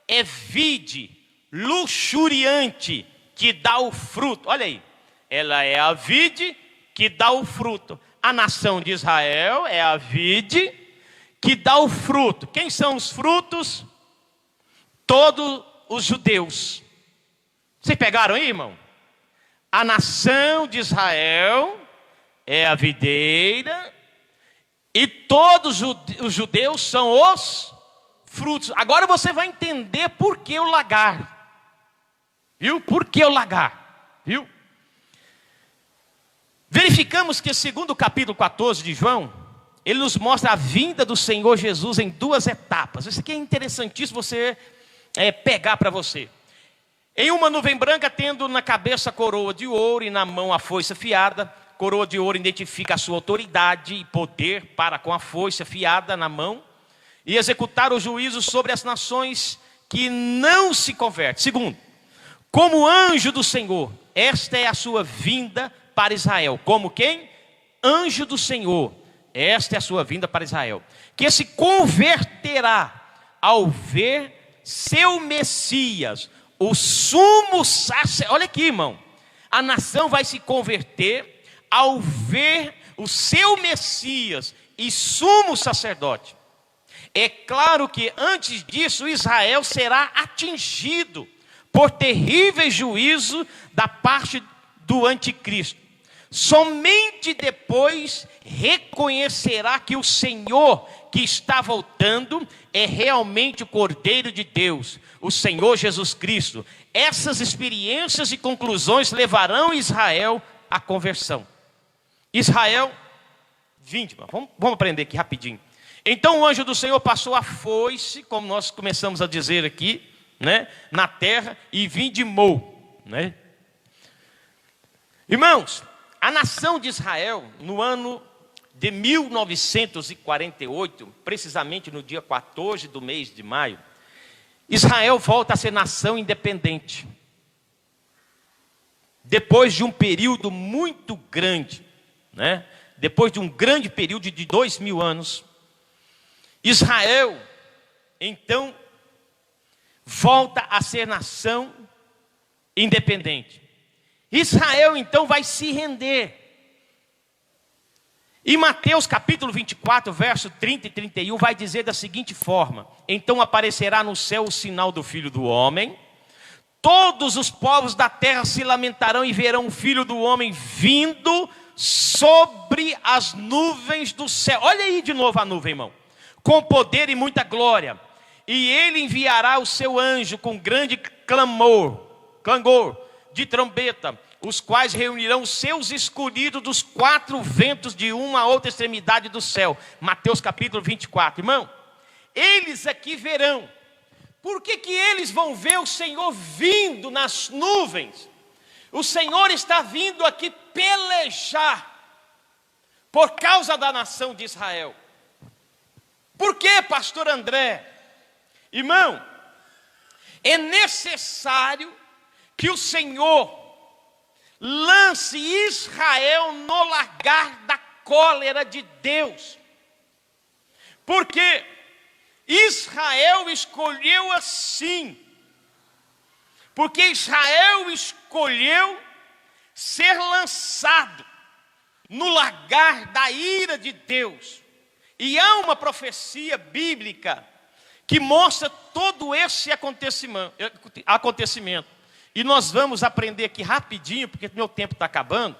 é vide luxuriante que dá o fruto. Olha aí, ela é a vide que dá o fruto. A nação de Israel é a vide que dá o fruto. Quem são os frutos? Todos os judeus. Vocês pegaram aí, irmão? A nação de Israel é a videira, e todos os judeus são os frutos. Agora você vai entender por que o lagar. Viu? Por que o lagar? Viu? Verificamos que segundo o capítulo 14 de João, ele nos mostra a vinda do Senhor Jesus em duas etapas. Isso aqui é interessantíssimo você pegar para você. Em uma nuvem branca, tendo na cabeça a coroa de ouro e na mão a foice afiada. Coroa de ouro identifica a sua autoridade e poder para com a foice afiada na mão e executar o juízo sobre as nações que não se convertem. Segundo, como anjo do Senhor, esta é a sua vinda para Israel. Como quem? Anjo do Senhor, esta é a sua vinda para Israel, que se converterá ao ver seu Messias, o sumo sacerdote. Olha aqui, irmão, a nação vai se converter ao ver o seu Messias e sumo sacerdote. É claro que antes disso Israel será atingido por terrível juízo da parte do anticristo. Somente depois reconhecerá que o Senhor que está voltando é realmente o Cordeiro de Deus, o Senhor Jesus Cristo. Essas experiências e conclusões levarão Israel à conversão. Israel, 20, vamos aprender aqui rapidinho. Então o anjo do Senhor passou a foice, como nós começamos a dizer aqui, né, na terra, e vindimou, né? Irmãos, a nação de Israel, no ano de 1948, precisamente no dia 14 do mês de maio, Israel volta a ser nação independente. Depois de um período muito grande, né? Depois de um grande período de 2000 anos, Israel, então, volta a ser nação independente. Israel, então, vai se render. E Mateus capítulo 24, verso 30 e 31, vai dizer da seguinte forma: então aparecerá no céu o sinal do Filho do Homem, todos os povos da terra se lamentarão e verão o Filho do Homem vindo sobre as nuvens do céu. Olha aí de novo a nuvem, irmão. Com poder e muita glória. E ele enviará o seu anjo com grande clangor de trombeta, os quais reunirão os seus escolhidos dos quatro ventos de uma a outra extremidade do céu. Mateus capítulo 24. Irmão, eles aqui verão. Por que eles vão ver o Senhor vindo nas nuvens? O Senhor está vindo aqui pelejar por causa da nação de Israel. Por que, pastor André? Irmão, é necessário que o Senhor lance Israel no lagar da cólera de Deus. Porque Israel escolheu assim. Porque Israel escolheu ser lançado no lagar da ira de Deus. E há uma profecia bíblica que mostra todo esse acontecimento. E nós vamos aprender aqui rapidinho, porque meu tempo está acabando.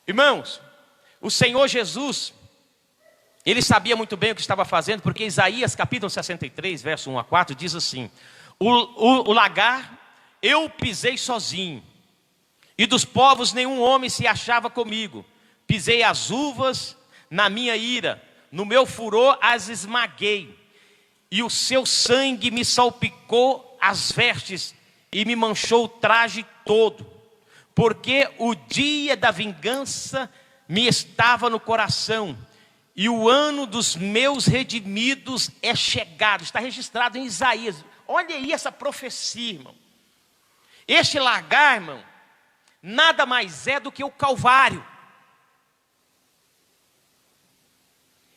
Irmãos, o Senhor Jesus, ele sabia muito bem o que estava fazendo, porque Isaías capítulo 63, verso 1 a 4, diz assim: o lagar eu pisei sozinho, e dos povos nenhum homem se achava comigo. Pisei as uvas na minha ira, no meu furor as esmaguei, e o seu sangue me salpicou as vestes e me manchou o traje todo, porque o dia da vingança me estava no coração, e o ano dos meus redimidos é chegado. Está registrado em Isaías. Olha aí essa profecia, irmão. Este lagar, irmão, nada mais é do que o Calvário.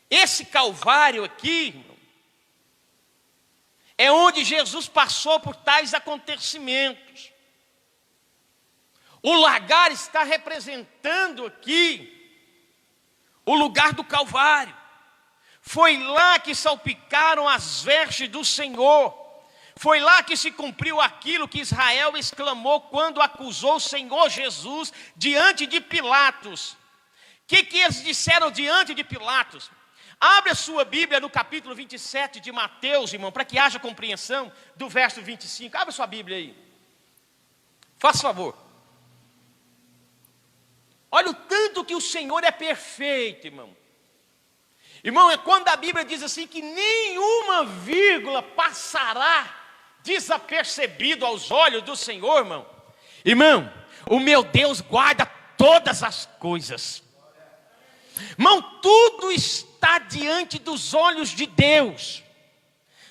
Esse Calvário aqui, irmão, é onde Jesus passou por tais acontecimentos. O lagar está representando aqui o lugar do Calvário. Foi lá que salpicaram as vestes do Senhor. Foi lá que se cumpriu aquilo que Israel exclamou quando acusou o Senhor Jesus diante de Pilatos. O que eles disseram diante de Pilatos? Abre a sua Bíblia no capítulo 27 de Mateus, irmão, para que haja compreensão do verso 25. Abre a sua Bíblia aí. Faça favor. Olha o tanto que o Senhor é perfeito, irmão. Irmão, é quando a Bíblia diz assim que nenhuma vírgula passará desapercebido aos olhos do Senhor, irmão. Irmão, o meu Deus guarda todas as coisas. Irmão, tudo está diante dos olhos de Deus.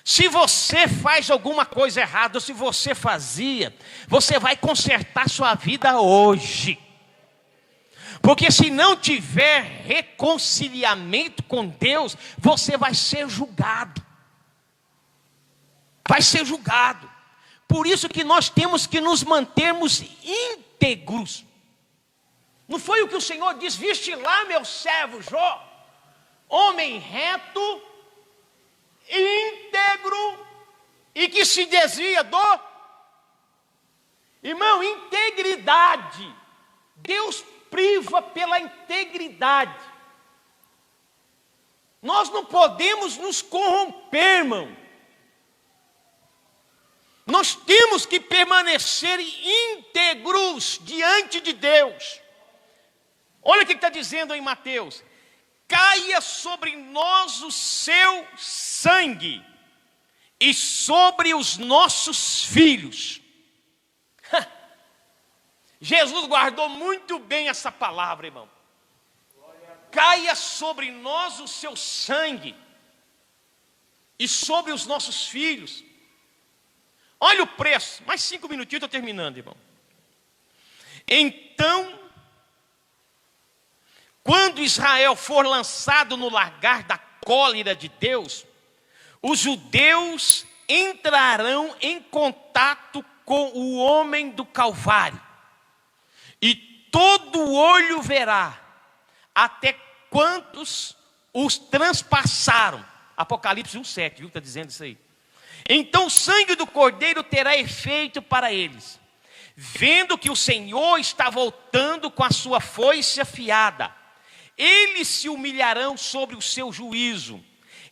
Se você faz alguma coisa errada, ou se você fazia, você vai consertar sua vida hoje. Porque se não tiver reconciliamento com Deus, você vai ser julgado. Vai ser julgado. Por isso que nós temos que nos mantermos íntegros. Não foi o que o Senhor diz: viste lá meu servo Jó, homem reto, íntegro e que se desvia do... Irmão, integridade. Deus priva pela integridade. Nós não podemos nos corromper, irmão. Nós temos que permanecer íntegros diante de Deus. Olha o que está dizendo em Mateus: caia sobre nós o seu sangue e sobre os nossos filhos. Jesus guardou muito bem essa palavra, irmão. Caia sobre nós o seu sangue e sobre os nossos filhos. Olha o preço. Mais 5 minutinhos, estou terminando, irmão. Então, quando Israel for lançado no lagar da cólera de Deus, os judeus entrarão em contato com o homem do Calvário, e todo olho verá, até quantos os transpassaram. Apocalipse 1,7, viu? Está dizendo isso aí. Então o sangue do Cordeiro terá efeito para eles, vendo que o Senhor está voltando com a sua foice afiada. Eles se humilharão sobre o seu juízo,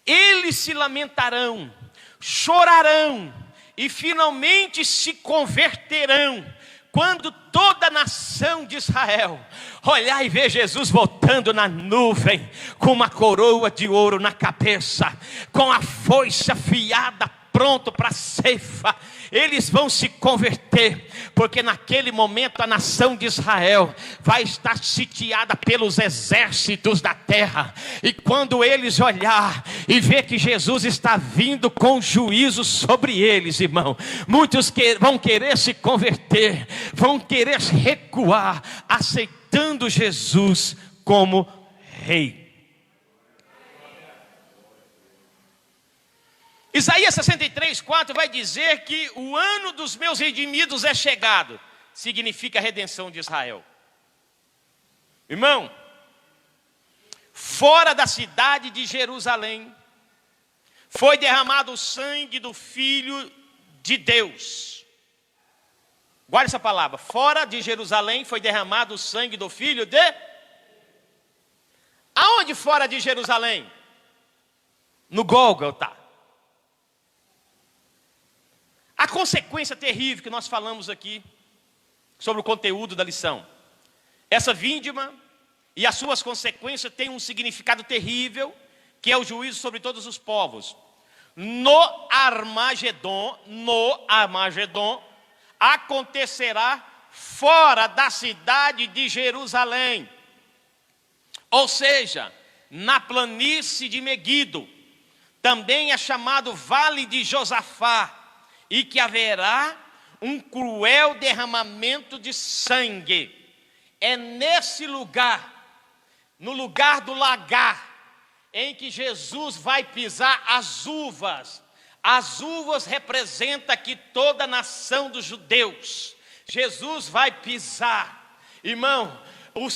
eles se lamentarão, chorarão e finalmente se converterão, quando toda a nação de Israel olhar e ver Jesus voltando na nuvem, com uma coroa de ouro na cabeça, com a foice afiada, pronto para a ceifa. Eles vão se converter, porque naquele momento a nação de Israel vai estar sitiada pelos exércitos da terra, e quando eles olhar e ver que Jesus está vindo com juízo sobre eles, irmão, muitos vão querer se converter, vão querer recuar, aceitando Jesus como rei. Isaías 63:4 vai dizer que o ano dos meus redimidos é chegado. Significa a redenção de Israel. Irmão, fora da cidade de Jerusalém foi derramado o sangue do Filho de Deus. Guarde essa palavra. Fora de Jerusalém foi derramado o sangue do Filho de... Aonde fora de Jerusalém? No Gólgota. A consequência terrível que nós falamos aqui, sobre o conteúdo da lição. Essa vindima e as suas consequências têm um significado terrível, que é o juízo sobre todos os povos. No Armagedon, acontecerá fora da cidade de Jerusalém. Ou seja, na planície de Meguido, também é chamado Vale de Josafá, e que haverá um cruel derramamento de sangue. É nesse lugar, no lugar do lagar, em que Jesus vai pisar as uvas. As uvas representam aqui toda a nação dos judeus. Jesus vai pisar, irmão, o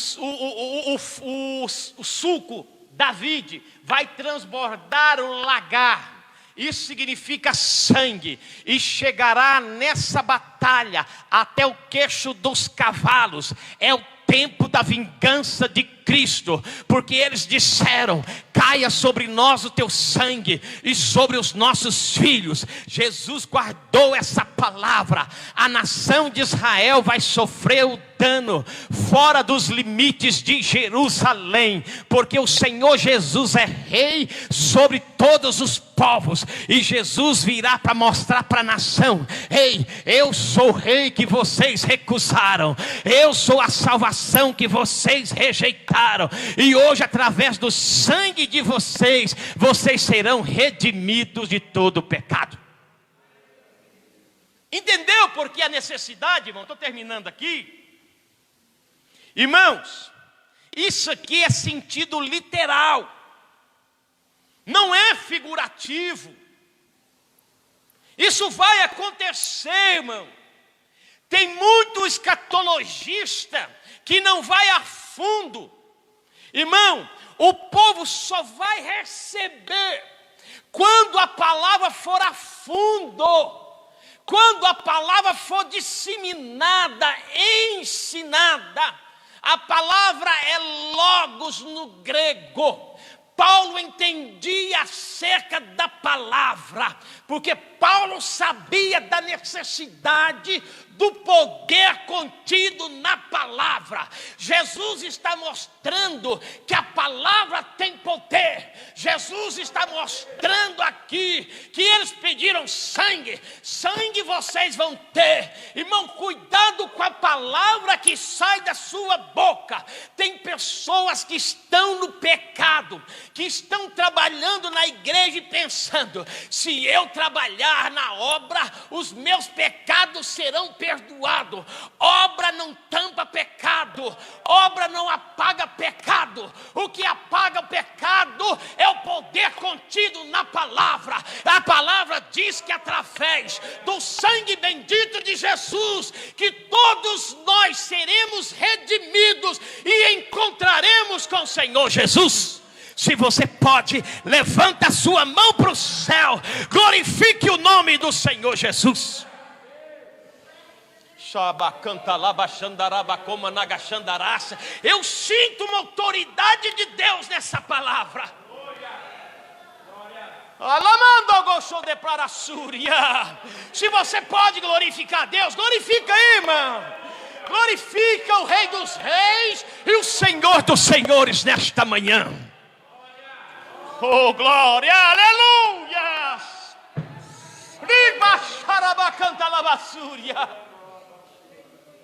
suco da vide vai transbordar o lagar. Isso significa sangue, e chegará nessa batalha até o queixo dos cavalos. É o tempo da vingança de Cristo, porque eles disseram: caia sobre nós o teu sangue e sobre os nossos filhos. Jesus guardou essa palavra. A nação de Israel vai sofrer o dano fora dos limites de Jerusalém, porque o Senhor Jesus é rei sobre todos os povos, e Jesus virá para mostrar para a nação: ei, eu sou o rei que vocês recusaram, eu sou a salvação que vocês rejeitaram, e hoje através do sangue de vocês, vocês serão redimidos de todo o pecado. Entendeu por que a necessidade, irmão? Estou terminando aqui. Irmãos, Isso aqui é sentido literal, não é figurativo. Isso vai acontecer, irmão. Tem muito escatologista que não vai a fundo. Irmão, o povo só vai receber quando a palavra for a fundo, quando a palavra for disseminada, ensinada. A palavra é logos no grego. Paulo entendia acerca da palavra, porque Paulo sabia da necessidade do poder contido na palavra. Jesus está mostrando que a palavra tem poder. Jesus está mostrando aqui que eles pediram sangue. Sangue vocês vão ter. Irmão, cuidado com a palavra que sai da sua boca. Tem pessoas que estão no pecado, que estão trabalhando na igreja e pensando: se eu trabalhar na obra, os meus pecados serão perdoados. Obra não tampa pecado, obra não apaga pecado. O que apaga o pecado é o poder contido na palavra. A palavra diz que através do sangue bendito de Jesus, que todos nós seremos redimidos e encontraremos com o Senhor Jesus. Se você pode, levanta a sua mão para o céu, glorifique o nome do Senhor Jesus. Eu sinto uma autoridade de Deus nessa palavra. Se você pode glorificar a Deus, glorifica aí, irmão. Glorifica o Rei dos Reis e o Senhor dos Senhores nesta manhã. Oh, glória, aleluia.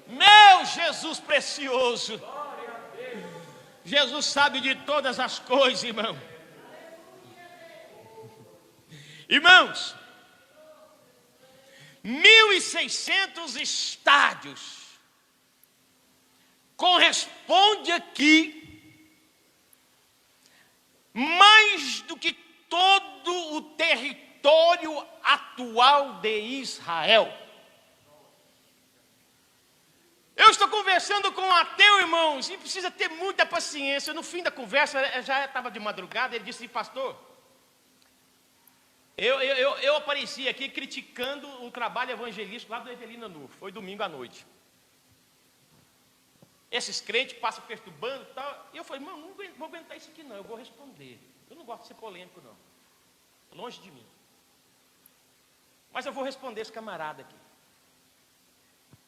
Meu Jesus precioso. Jesus sabe de todas as coisas, irmão. Irmãos, 1.600 estádios corresponde aqui mais do que todo o território atual de Israel. Eu estou conversando com um ateu, irmãos, e precisa ter muita paciência. No fim da conversa, já estava de madrugada, ele disse: pastor, eu apareci aqui criticando o trabalho evangelístico lá do Evelina Nur. Foi domingo à noite. Esses crentes passam perturbando e tal. E eu falei: irmão, não vou aguentar isso aqui não, eu vou responder. Eu não gosto de ser polêmico não, longe de mim. Mas eu vou responder esse camarada aqui.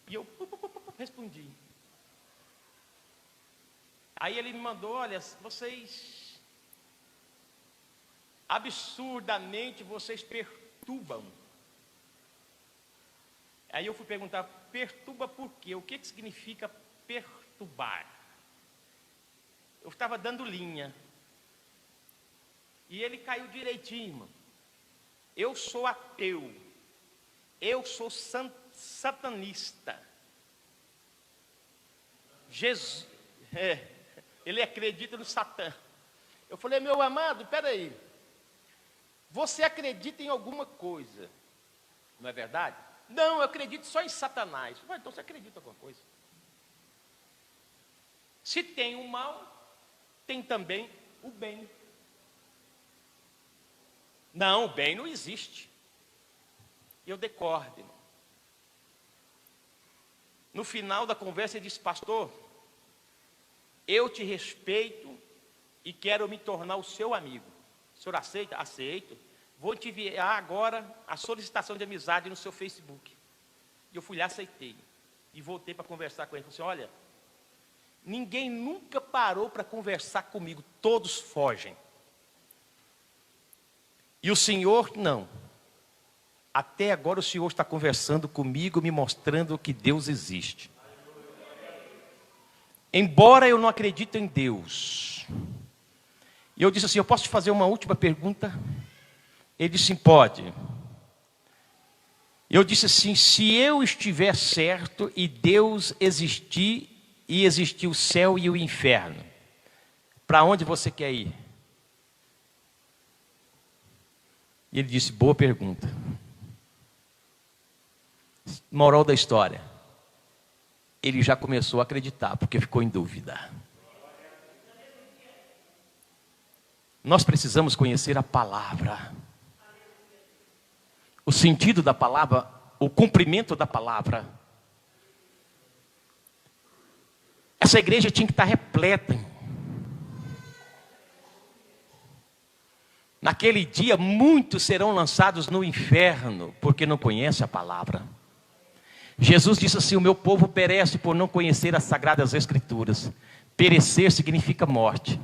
E eu respondi. Aí ele me mandou: olha, vocês, absurdamente, vocês perturbam. Aí eu fui perguntar: perturba por quê? O que significa perturbar? Eu estava dando linha. E ele caiu direitinho, irmão. Eu sou ateu. Eu sou satanista. Jesus, ele acredita no Satã. Eu falei: meu amado, peraí. Você acredita em alguma coisa, não é verdade? Não, eu acredito só em Satanás. Então você acredita em alguma coisa. Se tem o mal, tem também o bem. Não, o bem não existe. Eu decordo, irmão. No final da conversa ele disse: pastor, eu te respeito e quero me tornar o seu amigo. O senhor aceita? Aceito. Vou te enviar agora a solicitação de amizade no seu Facebook. E eu fui lá, aceitei. E voltei para conversar com ele. Falei assim: olha, ninguém nunca parou para conversar comigo. Todos fogem. E o senhor não. Até agora o senhor está conversando comigo, me mostrando que Deus existe. Embora eu não acredite em Deus. E eu disse assim: eu posso te fazer uma última pergunta? Ele disse: sim, pode. Eu disse assim: se eu estiver certo e Deus existir, e existir o céu e o inferno, para onde você quer ir? E ele disse, boa pergunta. Moral da história. Ele já começou a acreditar, porque ficou em dúvida. Nós precisamos conhecer a palavra. O sentido da palavra, o cumprimento da palavra. Essa igreja tinha que estar repleta, irmão. Naquele dia, muitos serão lançados no inferno, porque não conhecem a palavra. Jesus disse assim, o meu povo perece por não conhecer as sagradas escrituras. Perecer significa morte.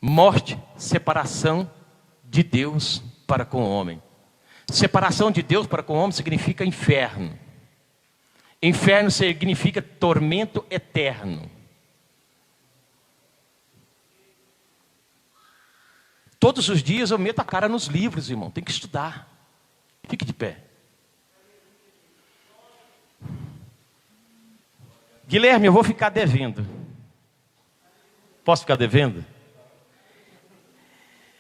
Morte, separação de Deus para com o homem. Separação de Deus para com o homem significa inferno. Inferno significa tormento eterno. Todos os dias eu meto a cara nos livros, irmão. Tem que estudar. Fique de pé. Guilherme, eu vou ficar devendo. Posso ficar devendo?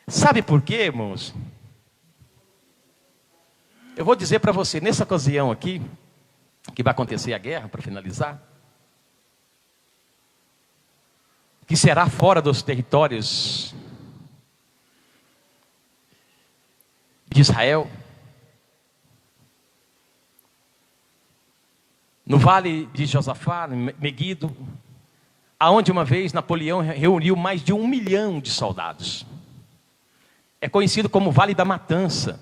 Sabe por quê, irmãos? Eu vou dizer para você, nessa ocasião aqui, que vai acontecer a guerra, para finalizar, que será fora dos territórios de Israel, no vale de Josafá, Meguido, aonde uma vez Napoleão reuniu mais de 1 milhão de soldados. É conhecido como Vale da Matança.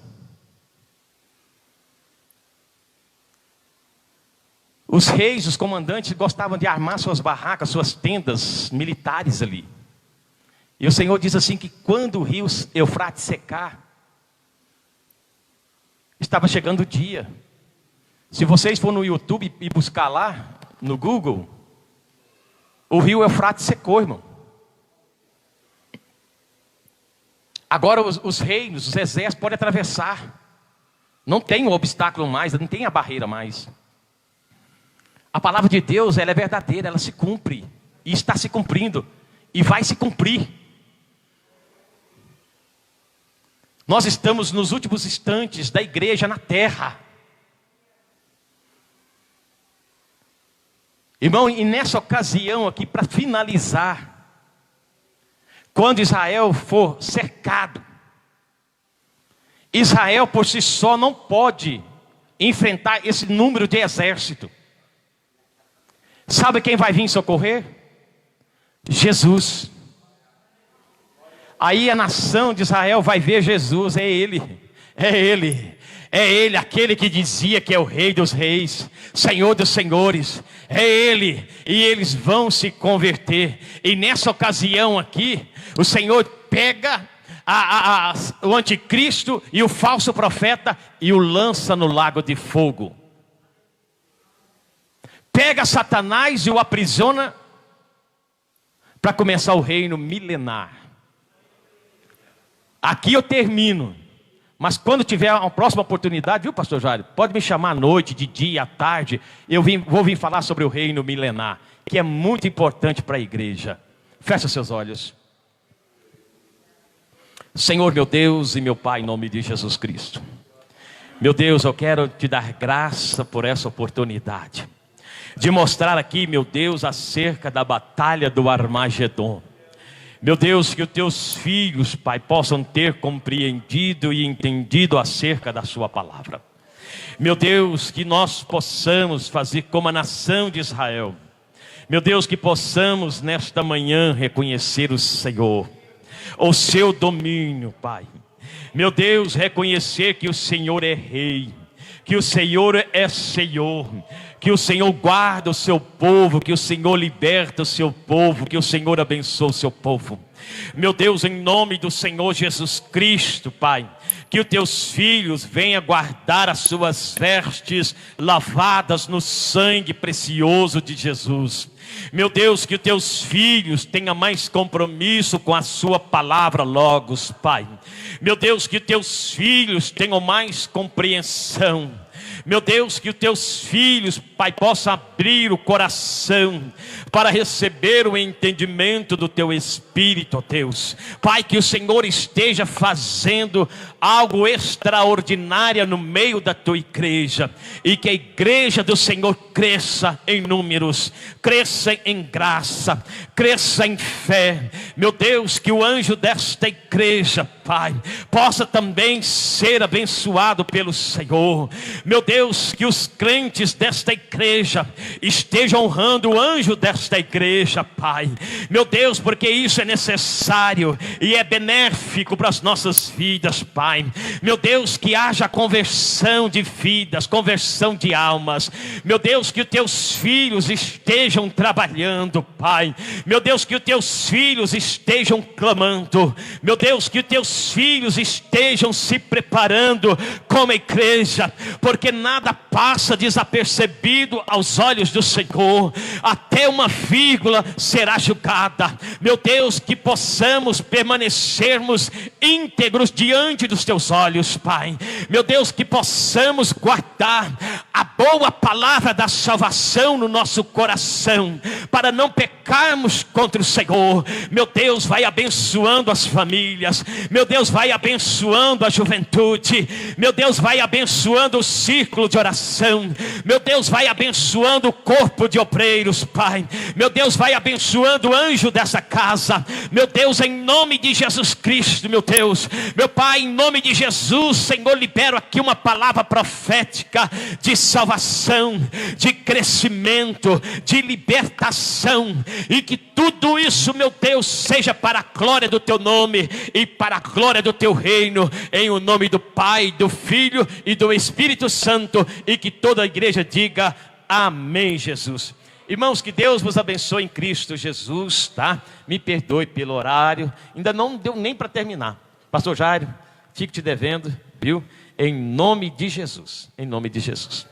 Os reis, os comandantes gostavam de armar suas barracas, suas tendas militares ali. E o Senhor diz assim que quando o rio Eufrates secar, estava chegando o dia. Se vocês for no YouTube e buscar lá, no Google, o rio Eufrates secou, irmão. Agora os reinos, os exércitos podem atravessar. Não tem um obstáculo mais, não tem a barreira mais. A palavra de Deus, ela é verdadeira, ela se cumpre. E está se cumprindo. E vai se cumprir. Nós estamos nos últimos instantes da igreja na terra. Irmão, e nessa ocasião aqui, para finalizar, quando Israel for cercado, Israel por si só não pode enfrentar esse número de exército. Sabe quem vai vir socorrer? Jesus. Aí a nação de Israel vai ver Jesus, é Ele, é Ele. É Ele, aquele que dizia que é o Rei dos Reis, Senhor dos Senhores. É Ele, e eles vão se converter. E nessa ocasião aqui, o Senhor pega o anticristo e o falso profeta e o lança no lago de fogo. Pega Satanás e o aprisiona para começar o reino milenar. Aqui eu termino. Mas quando tiver uma próxima oportunidade, viu, pastor Jário? Pode me chamar à noite, de dia, à tarde. Vou vir falar sobre o reino milenar, que é muito importante para a igreja. Fecha seus olhos. Senhor, meu Deus e meu Pai, em nome de Jesus Cristo. Meu Deus, eu quero te dar graça por essa oportunidade. De mostrar aqui, meu Deus, acerca da batalha do Armagedon. Meu Deus, que os teus filhos, Pai, possam ter compreendido e entendido acerca da sua palavra. Meu Deus, que nós possamos fazer como a nação de Israel. Meu Deus, que possamos nesta manhã reconhecer o Senhor, o seu domínio, Pai. Meu Deus, reconhecer que o Senhor é Rei, que o Senhor é Senhor, que o Senhor guarda o seu povo, que o Senhor liberta o seu povo, que o Senhor abençoa o seu povo. Meu Deus, em nome do Senhor Jesus Cristo, Pai, que os teus filhos venham guardar as suas vestes lavadas no sangue precioso de Jesus. Meu Deus, que os teus filhos tenham mais compromisso com a sua palavra logos, Pai. Meu Deus, que os teus filhos tenham mais compreensão. Meu Deus, que os teus filhos Pai, possa abrir o coração para receber o entendimento do Teu Espírito, ó Deus. Pai, que o Senhor esteja fazendo algo extraordinário no meio da Tua igreja, e que a igreja do Senhor cresça em números, cresça em graça, cresça em fé. Meu Deus, que o anjo desta igreja, Pai, possa também ser abençoado pelo Senhor. Meu Deus, que os crentes desta igreja estejam honrando o anjo desta igreja, Pai. Meu Deus, porque isso é necessário e é benéfico para as nossas vidas, Pai. Meu Deus, que haja conversão de vidas, conversão de almas. Meu Deus, que os Teus filhos estejam trabalhando, Pai. Meu Deus, que os Teus filhos estejam clamando. Meu Deus, que os Teus filhos estejam se preparando como igreja, porque nada passa desapercebido aos olhos do Senhor. Até uma vírgula será julgada. Meu Deus, que possamos permanecermos íntegros diante dos Teus olhos, Pai. Meu Deus, que possamos guardar a boa palavra da salvação no nosso coração, para não pecarmos contra o Senhor. Meu Deus, vai abençoando as famílias. Meu Deus, vai abençoando a juventude. Meu Deus, vai abençoando o círculo de oração. Meu Deus, vai abençoando o corpo de obreiros, Pai. Meu Deus, vai abençoando o anjo dessa casa. Meu Deus, em nome de Jesus Cristo, meu Deus, meu Pai, em nome de Jesus, Senhor, libero aqui uma palavra profética de salvação, de crescimento, de libertação, e que tudo isso, meu Deus, seja para a glória do Teu nome e para a glória do Teu reino, em o nome do Pai, do Filho e do Espírito Santo, e que toda a igreja diga amém, Jesus. Irmãos, que Deus vos abençoe em Cristo Jesus, tá? Me perdoe pelo horário, ainda não deu nem para terminar. Pastor Jairo, fico te devendo, viu? Em nome de Jesus, em nome de Jesus.